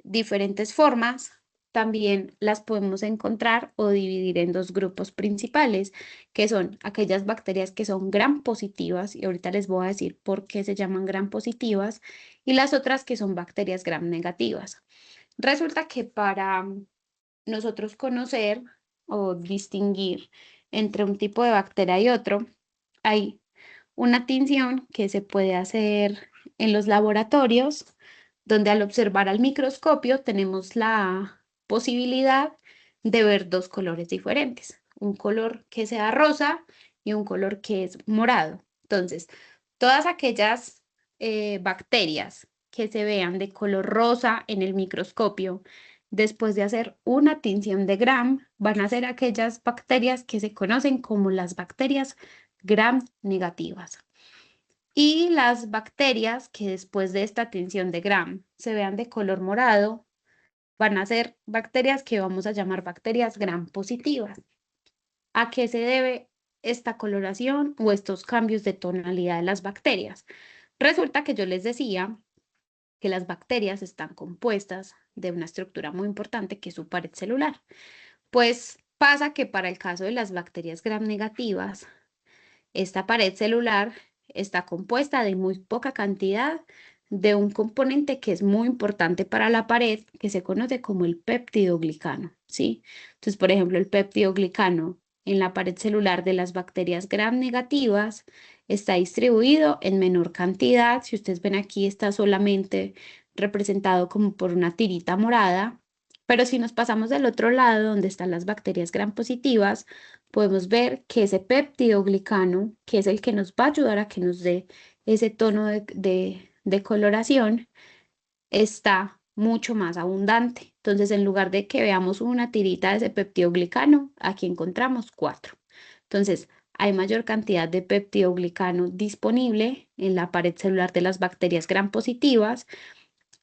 diferentes formas, también las podemos encontrar o dividir en dos grupos principales, que son aquellas bacterias que son gram positivas, y ahorita les voy a decir por qué se llaman gram positivas, y las otras que son bacterias gram negativas. Resulta que para nosotros conocer o distinguir entre un tipo de bacteria y otro, hay una tinción que se puede hacer en los laboratorios, donde al observar al microscopio tenemos la posibilidad de ver dos colores diferentes, un color que sea rosa y un color que es morado. Entonces, Todas aquellas bacterias que se vean de color rosa en el microscopio, después de hacer una tinción de Gram, van a ser aquellas bacterias que se conocen como las bacterias Gram negativas. Y las bacterias que después de esta tinción de Gram se vean de color morado, van a ser bacterias que vamos a llamar bacterias Gram positivas. ¿A qué se debe esta coloración o estos cambios de tonalidad de las bacterias? Resulta que yo les decía que las bacterias están compuestas de una estructura muy importante que es su pared celular. Pues pasa que para el caso de las bacterias gram negativas, esta pared celular está compuesta de muy poca cantidad de un componente que es muy importante para la pared, que se conoce como el peptidoglicano, ¿sí? Entonces, por ejemplo, el peptidoglicano en la pared celular de las bacterias gram negativas está distribuido en menor cantidad. Si ustedes ven aquí, está solamente representado como por una tirita morada, pero si nos pasamos del otro lado, donde están las bacterias gram positivas, podemos ver que ese peptidoglicano, que es el que nos va a ayudar a que nos dé ese tono de coloración, está mucho más abundante. Entonces, en lugar de que veamos una tirita de ese peptidoglicano, aquí encontramos 4. Entonces, hay mayor cantidad de peptidoglicano disponible en la pared celular de las bacterias gram positivas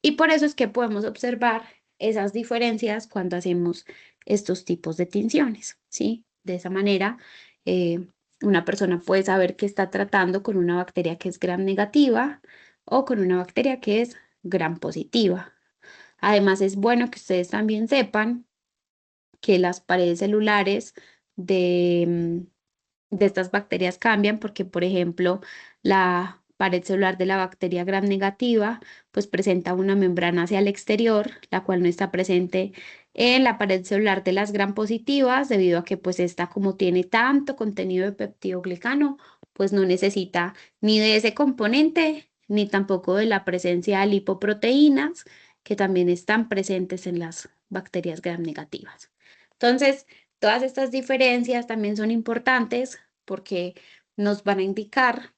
y por eso es que podemos observar esas diferencias cuando hacemos estos tipos de tinciones, ¿sí? De esa manera, eh, una persona puede saber que está tratando con una bacteria que es gram negativa o con una bacteria que es gram positiva. Además, es bueno que ustedes también sepan que las paredes celulares de, de estas bacterias cambian porque, por ejemplo, la pared celular de la bacteria gram negativa pues presenta una membrana hacia el exterior, la cual no está presente en la pared celular de las gram positivas, debido a que pues esta como tiene tanto contenido de peptidoglicano, pues no necesita ni de ese componente, ni tampoco de la presencia de lipoproteínas, que también están presentes en las bacterias gram negativas. Entonces, todas estas diferencias también son importantes porque nos van a indicar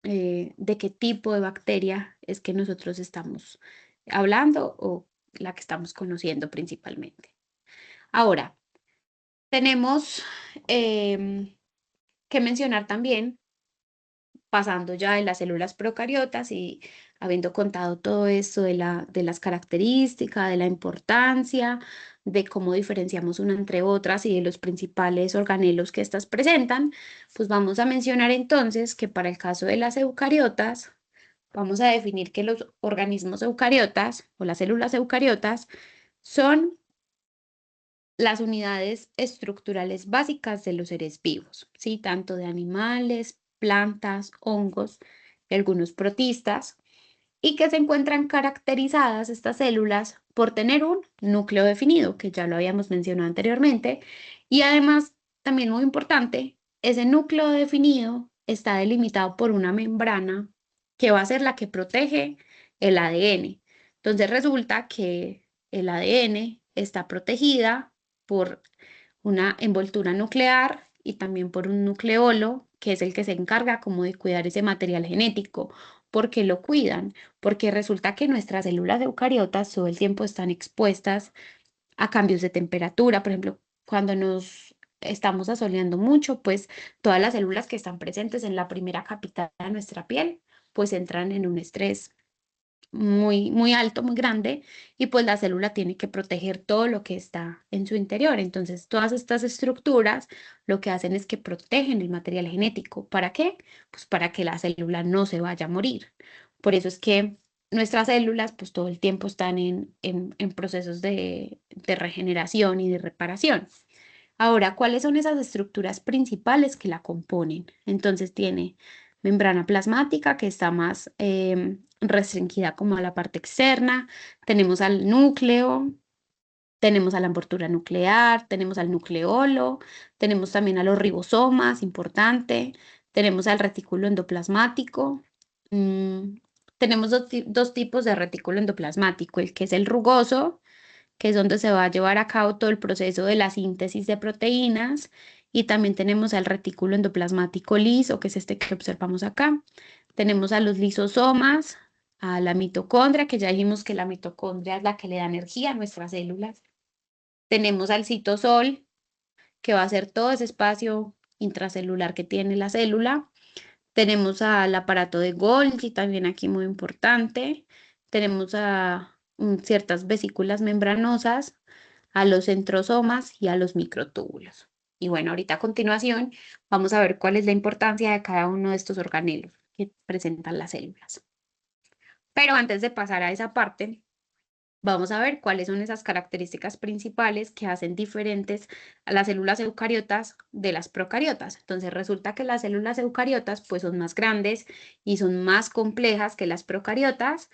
de qué tipo de bacteria es que nosotros estamos hablando o la que estamos conociendo principalmente. Ahora, tenemos que mencionar también, pasando ya en las células procariotas y habiendo contado todo esto de las características, de la importancia, de cómo diferenciamos una entre otras y de los principales organelos que éstas presentan, pues vamos a mencionar entonces que para el caso de las eucariotas, vamos a definir que los organismos eucariotas o las células eucariotas son las unidades estructurales básicas de los seres vivos, ¿sí? Tanto de animales, plantas, hongos y algunos protistas, y que se encuentran caracterizadas estas células por tener un núcleo definido, que ya lo habíamos mencionado anteriormente, y además, también muy importante, ese núcleo definido está delimitado por una membrana que va a ser la que protege el ADN. Entonces resulta que el ADN está protegida por una envoltura nuclear y también por un nucleolo, que es el que se encarga como de cuidar ese material genético. ¿Por qué lo cuidan? Porque resulta que nuestras células eucariotas todo el tiempo están expuestas a cambios de temperatura. Por ejemplo, cuando nos estamos asoleando mucho, pues todas las células que están presentes en la primera capita de nuestra piel, pues entran en un estrés muy, muy alto, muy grande, y pues la célula tiene que proteger todo lo que está en su interior. Entonces, todas estas estructuras lo que hacen es que protegen el material genético. ¿Para qué? Pues para que la célula no se vaya a morir. Por eso es que nuestras células, pues todo el tiempo están en procesos de regeneración y de reparación. Ahora, ¿cuáles son esas estructuras principales que la componen? Entonces tiene membrana plasmática que está más restringida como a la parte externa, tenemos al núcleo, tenemos a la envoltura nuclear, tenemos al nucleolo, tenemos también a los ribosomas, importante, tenemos al retículo endoplasmático. mm, Tenemos dos tipos de retículo endoplasmático, el que es el rugoso, que es donde se va a llevar a cabo todo el proceso de la síntesis de proteínas, y también tenemos el retículo endoplasmático liso, que es este que observamos acá, tenemos a los lisosomas, a la mitocondria, que ya dijimos que la mitocondria es la que le da energía a nuestras células. Tenemos al citosol, que va a ser todo ese espacio intracelular que tiene la célula. Tenemos al aparato de Golgi, también aquí muy importante. Tenemos a ciertas vesículas membranosas, a los centrosomas y a los microtúbulos. Y bueno, ahorita a continuación vamos a ver cuál es la importancia de cada uno de estos organelos que presentan las células. Pero antes de pasar a esa parte, vamos a ver cuáles son esas características principales que hacen diferentes a las células eucariotas de las procariotas. Entonces resulta que las células eucariotas pues son más grandes y son más complejas que las procariotas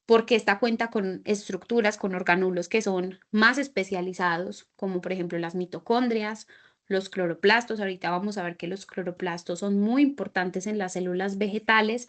porque esta cuenta con estructuras, con organulos que son más especializados, como por ejemplo las mitocondrias, los cloroplastos. Ahorita vamos a ver que los cloroplastos son muy importantes en las células vegetales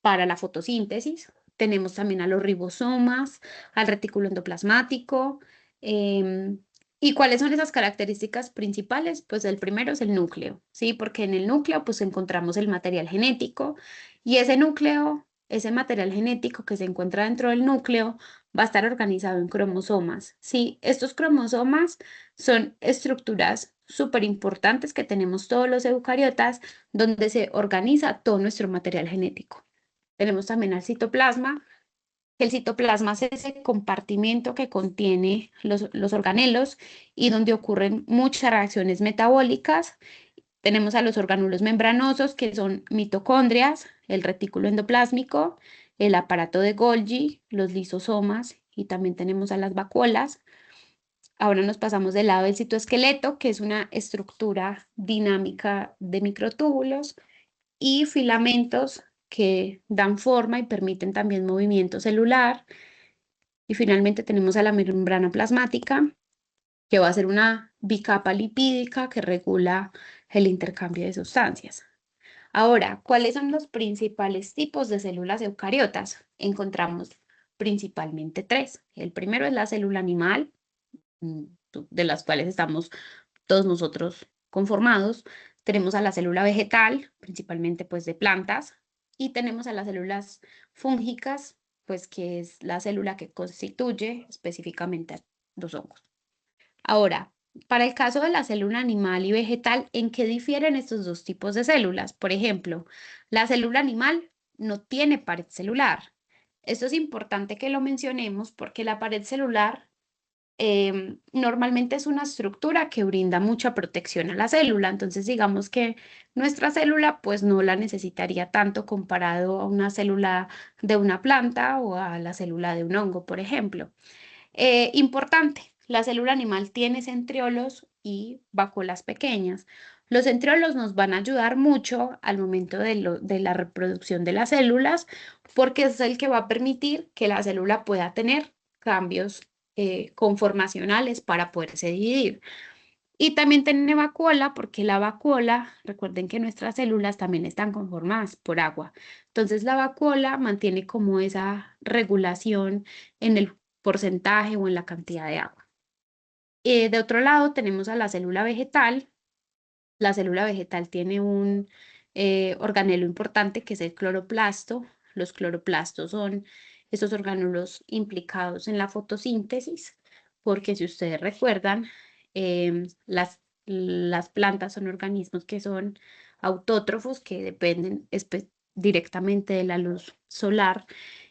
para la fotosíntesis. Tenemos también a los ribosomas, al retículo endoplasmático. ¿Y cuáles son esas características principales? Pues el primero es el núcleo, ¿sí? Porque en el núcleo pues encontramos el material genético y ese núcleo, ese material genético que se encuentra dentro del núcleo va a estar organizado en cromosomas, ¿sí? Estos cromosomas son estructuras súper importantes que tenemos todos los eucariotas donde se organiza todo nuestro material genético. Tenemos también al citoplasma. El citoplasma es ese compartimento que contiene los organelos y donde ocurren muchas reacciones metabólicas. Tenemos a los orgánulos membranosos, que son mitocondrias, el retículo endoplásmico, el aparato de Golgi, los lisosomas y también tenemos a las vacuolas. Ahora nos pasamos del lado del citoesqueleto, que es una estructura dinámica de microtúbulos y filamentos que dan forma y permiten también movimiento celular. Y finalmente tenemos a la membrana plasmática, que va a ser una bicapa lipídica que regula el intercambio de sustancias. Ahora, ¿cuáles son los principales tipos de células eucariotas? Encontramos principalmente tres. El primero es la célula animal, mm, de las cuales estamos todos nosotros conformados. Tenemos a la célula vegetal, principalmente pues de plantas, y tenemos a las células fúngicas, pues que es la célula que constituye específicamente los hongos. Ahora, para el caso de la célula animal y vegetal, ¿en qué difieren estos dos tipos de células? Por ejemplo, la célula animal no tiene pared celular. Esto es importante que lo mencionemos porque la pared celular normalmente es una estructura que brinda mucha protección a la célula. Entonces, digamos que nuestra célula pues no la necesitaría tanto comparado a una célula de una planta o a la célula de un hongo, por ejemplo. Importante, la célula animal tiene centriolos y vacuolas pequeñas. Los centriolos nos van a ayudar mucho al momento de la reproducción de las células porque es el que va a permitir que la célula pueda tener cambios conformacionales para poderse dividir. Y también tiene vacuola porque la vacuola, recuerden que nuestras células también están conformadas por agua. Entonces la vacuola mantiene como esa regulación en el porcentaje o en la cantidad de agua. De otro lado tenemos a la célula vegetal. La célula vegetal tiene un organelo importante que es el cloroplasto. Los cloroplastos son esos organelos implicados en la fotosíntesis, porque si ustedes recuerdan, las plantas son organismos que son autótrofos, que dependen directamente de la luz solar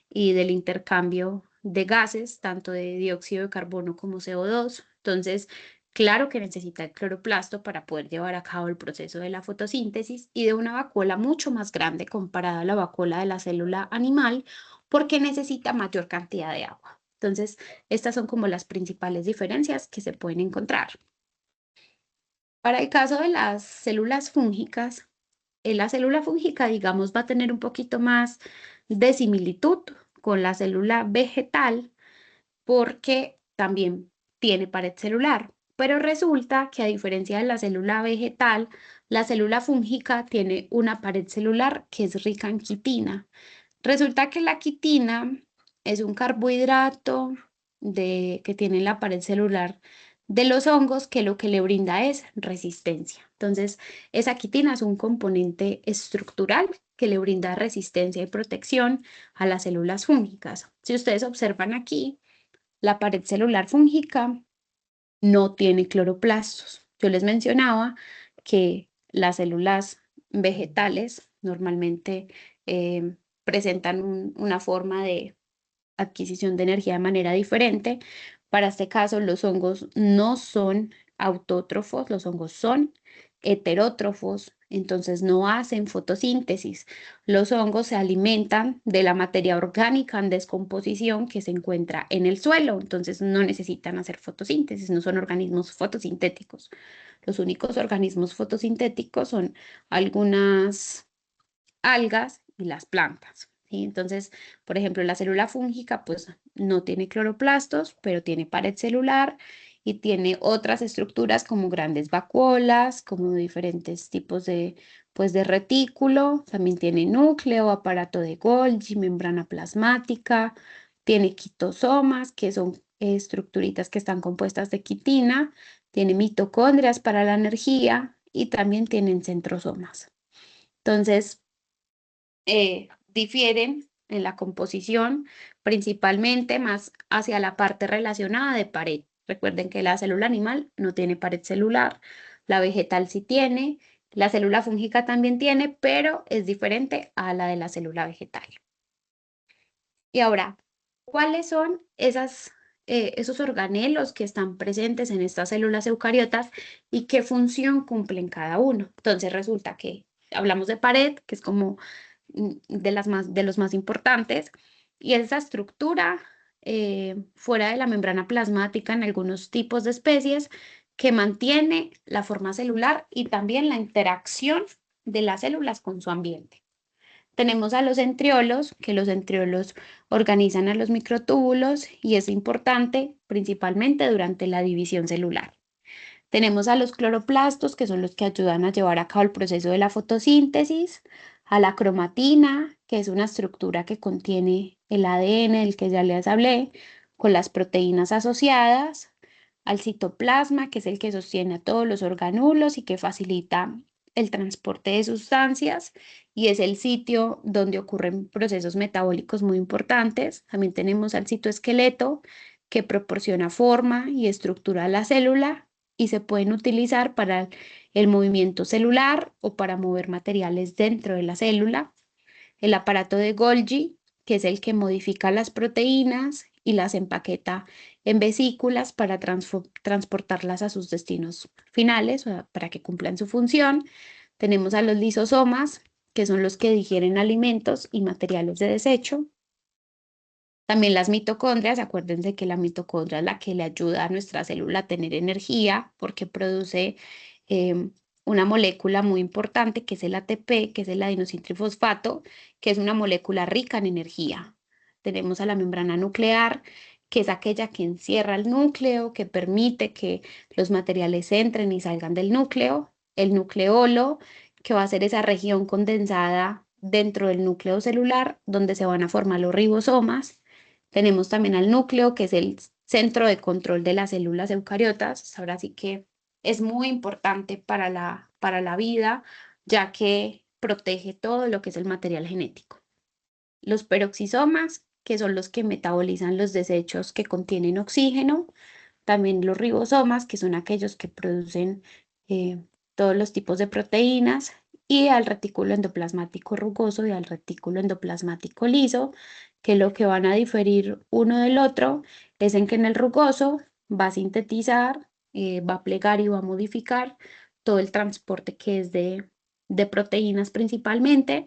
y del intercambio de gases, tanto de dióxido de carbono como CO2. Entonces, claro que necesita el cloroplasto para poder llevar a cabo el proceso de la fotosíntesis y de una vacuola mucho más grande comparada a la vacuola de la célula animal, porque necesita mayor cantidad de agua. Entonces, estas son como las principales diferencias que se pueden encontrar. Para el caso de las células fúngicas, la célula fúngica, digamos, va a tener un poquito más de similitud con la célula vegetal porque también tiene pared celular. Pero resulta que a diferencia de la célula vegetal, la célula fúngica tiene una pared celular que es rica en quitina. Resulta que la quitina es un carbohidrato que tiene en la pared celular de los hongos que lo que le brinda es resistencia. Entonces, esa quitina es un componente estructural que le brinda resistencia y protección a las células fúngicas. Si ustedes observan aquí, la pared celular fúngica no tiene cloroplastos. Yo les mencionaba que las células vegetales normalmente presentan una forma de adquisición de energía de manera diferente. Para este caso, los hongos no son autótrofos, los hongos son heterótrofos, entonces no hacen fotosíntesis. Los hongos se alimentan de la materia orgánica en descomposición que se encuentra en el suelo, entonces no necesitan hacer fotosíntesis, no son organismos fotosintéticos. Los únicos organismos fotosintéticos son algunas algas y las plantas, ¿sí? Entonces, por ejemplo, la célula fúngica pues no tiene cloroplastos, pero tiene pared celular y tiene otras estructuras como grandes vacuolas, como diferentes tipos de retículo, también tiene núcleo, aparato de Golgi, membrana plasmática, tiene quitosomas, que son estructuritas que están compuestas de quitina, tiene mitocondrias para la energía y también tienen centrosomas. Entonces, difieren en la composición, principalmente más hacia la parte relacionada de pared. Recuerden que la célula animal no tiene pared celular, la vegetal sí tiene, la célula fúngica también tiene, pero es diferente a la de la célula vegetal. Y ahora, ¿cuáles son esos organelos que están presentes en estas células eucariotas y qué función cumplen cada uno? Entonces resulta que hablamos de pared, que es como de los más importantes, y esa estructura fuera de la membrana plasmática en algunos tipos de especies que mantiene la forma celular y también la interacción de las células con su ambiente. Tenemos a los centriolos, que los centriolos organizan a los microtúbulos y es importante principalmente durante la división celular. Tenemos a los cloroplastos, que son los que ayudan a llevar a cabo el proceso de la fotosíntesis, a la cromatina, que es una estructura que contiene el ADN, del que ya les hablé, con las proteínas asociadas, al citoplasma, que es el que sostiene a todos los organulos y que facilita el transporte de sustancias y es el sitio donde ocurren procesos metabólicos muy importantes. También tenemos al citoesqueleto, que proporciona forma y estructura a la célula y se pueden utilizar para el movimiento celular o para mover materiales dentro de la célula. El aparato de Golgi, que es el que modifica las proteínas y las empaqueta en vesículas para transportarlas a sus destinos finales, o para que cumplan su función. Tenemos a los lisosomas, que son los que digieren alimentos y materiales de desecho. También las mitocondrias, acuérdense que la mitocondria es la que le ayuda a nuestra célula a tener energía porque produce una molécula muy importante que es el ATP, que es el adenosintrifosfato, que es una molécula rica en energía. Tenemos a la membrana nuclear, que es aquella que encierra el núcleo, que permite que los materiales entren y salgan del núcleo. El nucleolo, que va a ser esa región condensada dentro del núcleo celular donde se van a formar los ribosomas. Tenemos también al núcleo, que es el centro de control de las células eucariotas. Ahora sí que es muy importante para la vida, ya que protege todo lo que es el material genético. Los peroxisomas, que son los que metabolizan los desechos que contienen oxígeno. También los ribosomas, que son aquellos que producen todos los tipos de proteínas. Y al retículo endoplasmático rugoso y al retículo endoplasmático liso, que lo que van a diferir uno del otro es en que en el rugoso va a sintetizar, va a plegar y va a modificar todo el transporte que es de proteínas principalmente,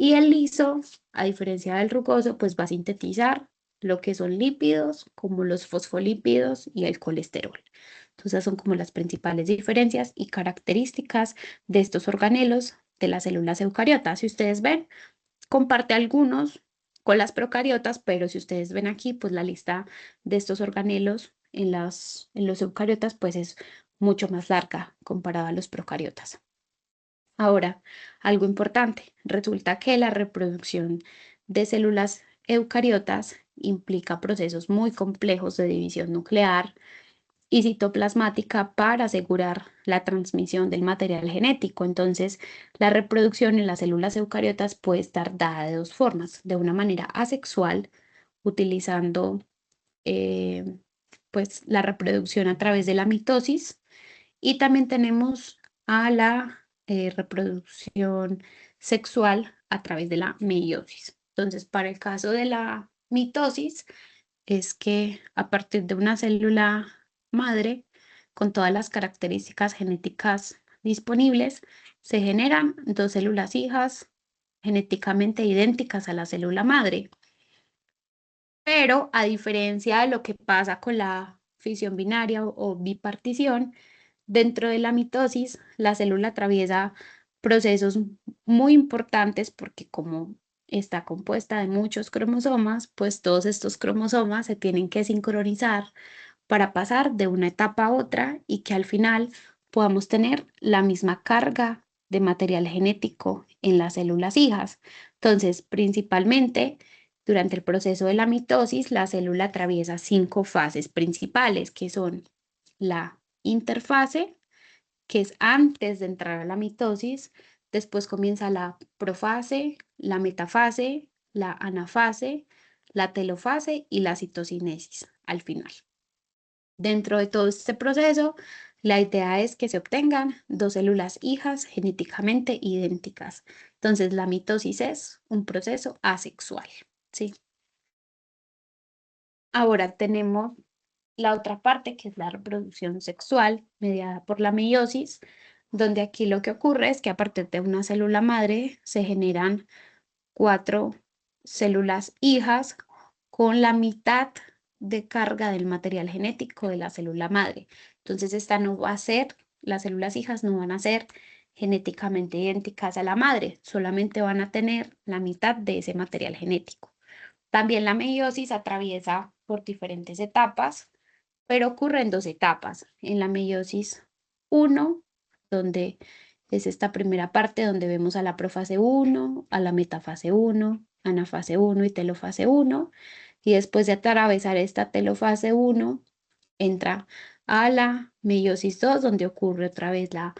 y el liso, a diferencia del rugoso, pues va a sintetizar lo que son lípidos, como los fosfolípidos y el colesterol. Entonces son como las principales diferencias y características de estos organelos de las células eucariotas. Si ustedes ven, comparte algunos con las procariotas, pero si ustedes ven aquí, pues la lista de estos organelos en los eucariotas, pues es mucho más larga comparada a los procariotas. Ahora, algo importante, resulta que la reproducción de células eucariotas implica procesos muy complejos de división nuclear, y citoplasmática para asegurar la transmisión del material genético. Entonces, la reproducción en las células eucariotas puede estar dada de dos formas, de una manera asexual, utilizando eh, pues la reproducción a través de la mitosis, y también tenemos a la reproducción sexual a través de la meiosis. Entonces, para el caso de la mitosis, es que a partir de una célula madre con todas las características genéticas disponibles, se generan dos células hijas genéticamente idénticas a la célula madre. Pero a diferencia de lo que pasa con la fisión binaria o bipartición, dentro de la mitosis, la célula atraviesa procesos muy importantes porque como está compuesta de muchos cromosomas, pues todos estos cromosomas se tienen que sincronizar para pasar de una etapa a otra y que al final podamos tener la misma carga de material genético en las células hijas. Entonces, principalmente, durante el proceso de la mitosis, la célula atraviesa 5 fases principales, que son la interfase, que es antes de entrar a la mitosis. Después comienza la profase, la metafase, la anafase, la telofase y la citocinesis al final. Dentro de todo este proceso, la idea es que se obtengan dos células hijas genéticamente idénticas. Entonces, la mitosis es un proceso asexual, ¿sí? Ahora tenemos la otra parte, que es la reproducción sexual mediada por la meiosis, donde aquí lo que ocurre es que a partir de una célula madre se generan 4 células hijas con la mitad de carga del material genético de la célula madre. Entonces, esta no va a ser, las células hijas no van a ser genéticamente idénticas a la madre, solamente van a tener la mitad de ese material genético. También la meiosis atraviesa por diferentes etapas, pero ocurre en dos etapas. En la meiosis 1, donde es esta primera parte donde vemos a la profase 1, a la metafase 1, anafase 1 y telofase 1, y después de atravesar esta telofase 1, entra a la meiosis 2, donde ocurre otra vez la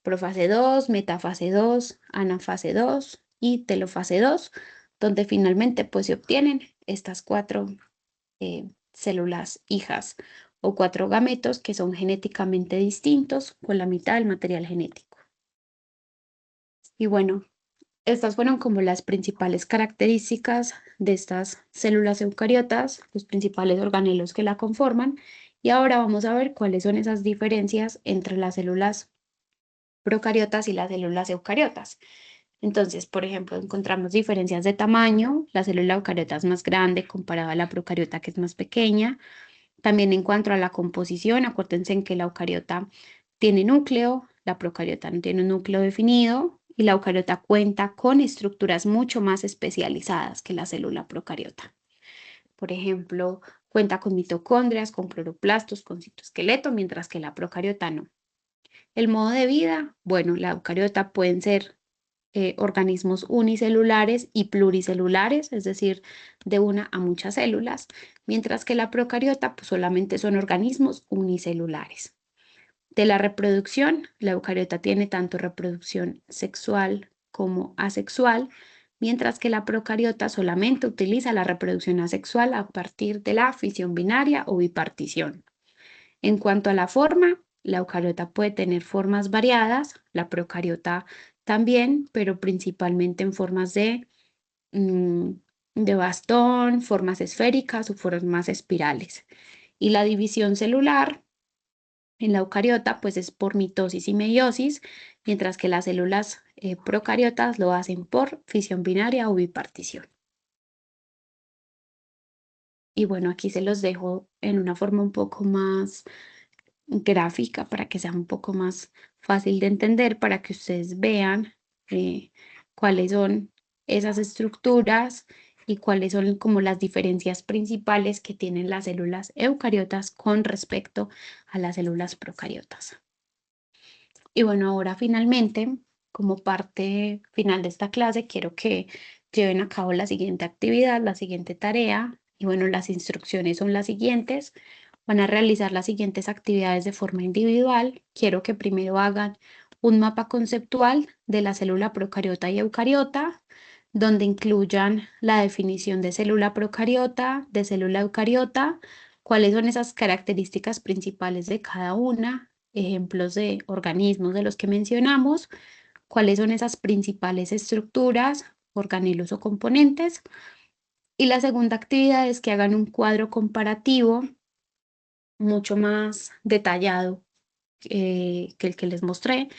profase 2, metafase 2, anafase 2 y telofase 2, donde finalmente pues se obtienen estas 4 células hijas o 4 gametos que son genéticamente distintos con la mitad del material genético. Y bueno, estas fueron como las principales características de estas células eucariotas, los principales organelos que la conforman. Y ahora vamos a ver cuáles son esas diferencias entre las células procariotas y las células eucariotas. Entonces, por ejemplo, encontramos diferencias de tamaño. La célula eucariota es más grande comparada a la procariota, que es más pequeña. También en cuanto a la composición, acuérdense en que la eucariota tiene núcleo, la procariota no tiene un núcleo definido y la eucariota cuenta con estructuras mucho más especializadas que la célula procariota. Por ejemplo, cuenta con mitocondrias, con cloroplastos, con citoesqueleto, mientras que la procariota no. El modo de vida, bueno, la eucariota pueden ser organismos unicelulares y pluricelulares, es decir, de una a muchas células, mientras que la procariota pues, solamente son organismos unicelulares. De la reproducción, la eucariota tiene tanto reproducción sexual como asexual, mientras que la procariota solamente utiliza la reproducción asexual a partir de la fisión binaria o bipartición. En cuanto a la forma, la eucariota puede tener formas variadas, la procariota también, pero principalmente en formas mm, de bastón, formas esféricas o formas espirales. Y la división celular en la eucariota pues es por mitosis y meiosis, mientras que las células procariotas lo hacen por fisión binaria o bipartición. Y bueno, aquí se los dejo en una forma un poco más gráfica para que sea un poco más fácil de entender, para que ustedes vean cuáles son esas estructuras y cuáles son como las diferencias principales que tienen las células eucariotas con respecto a las células procariotas. Y bueno, ahora finalmente, como parte final de esta clase, quiero que lleven a cabo la siguiente actividad, la siguiente tarea. Y bueno, las instrucciones son las siguientes. Van a realizar las siguientes actividades de forma individual. Quiero que primero hagan un mapa conceptual de la célula procariota y eucariota, donde incluyan la definición de célula procariota, de célula eucariota, cuáles son esas características principales de cada una, ejemplos de organismos de los que mencionamos, cuáles son esas principales estructuras, organelos o componentes. Y la segunda actividad es que hagan un cuadro comparativo mucho más detallado que el que les mostré,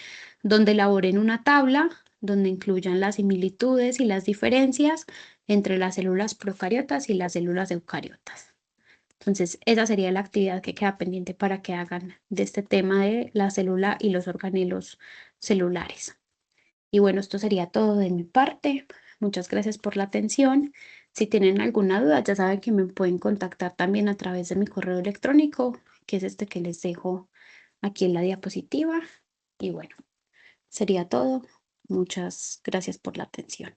donde elaboren una tabla donde incluyan las similitudes y las diferencias entre las células procariotas y las células eucariotas. Entonces, esa sería la actividad que queda pendiente para que hagan de este tema de la célula y los organelos celulares. Y bueno, esto sería todo de mi parte. Muchas gracias por la atención. Si tienen alguna duda, ya saben que me pueden contactar también a través de mi correo electrónico, que es este que les dejo aquí en la diapositiva. Y bueno, sería todo. Muchas gracias por la atención.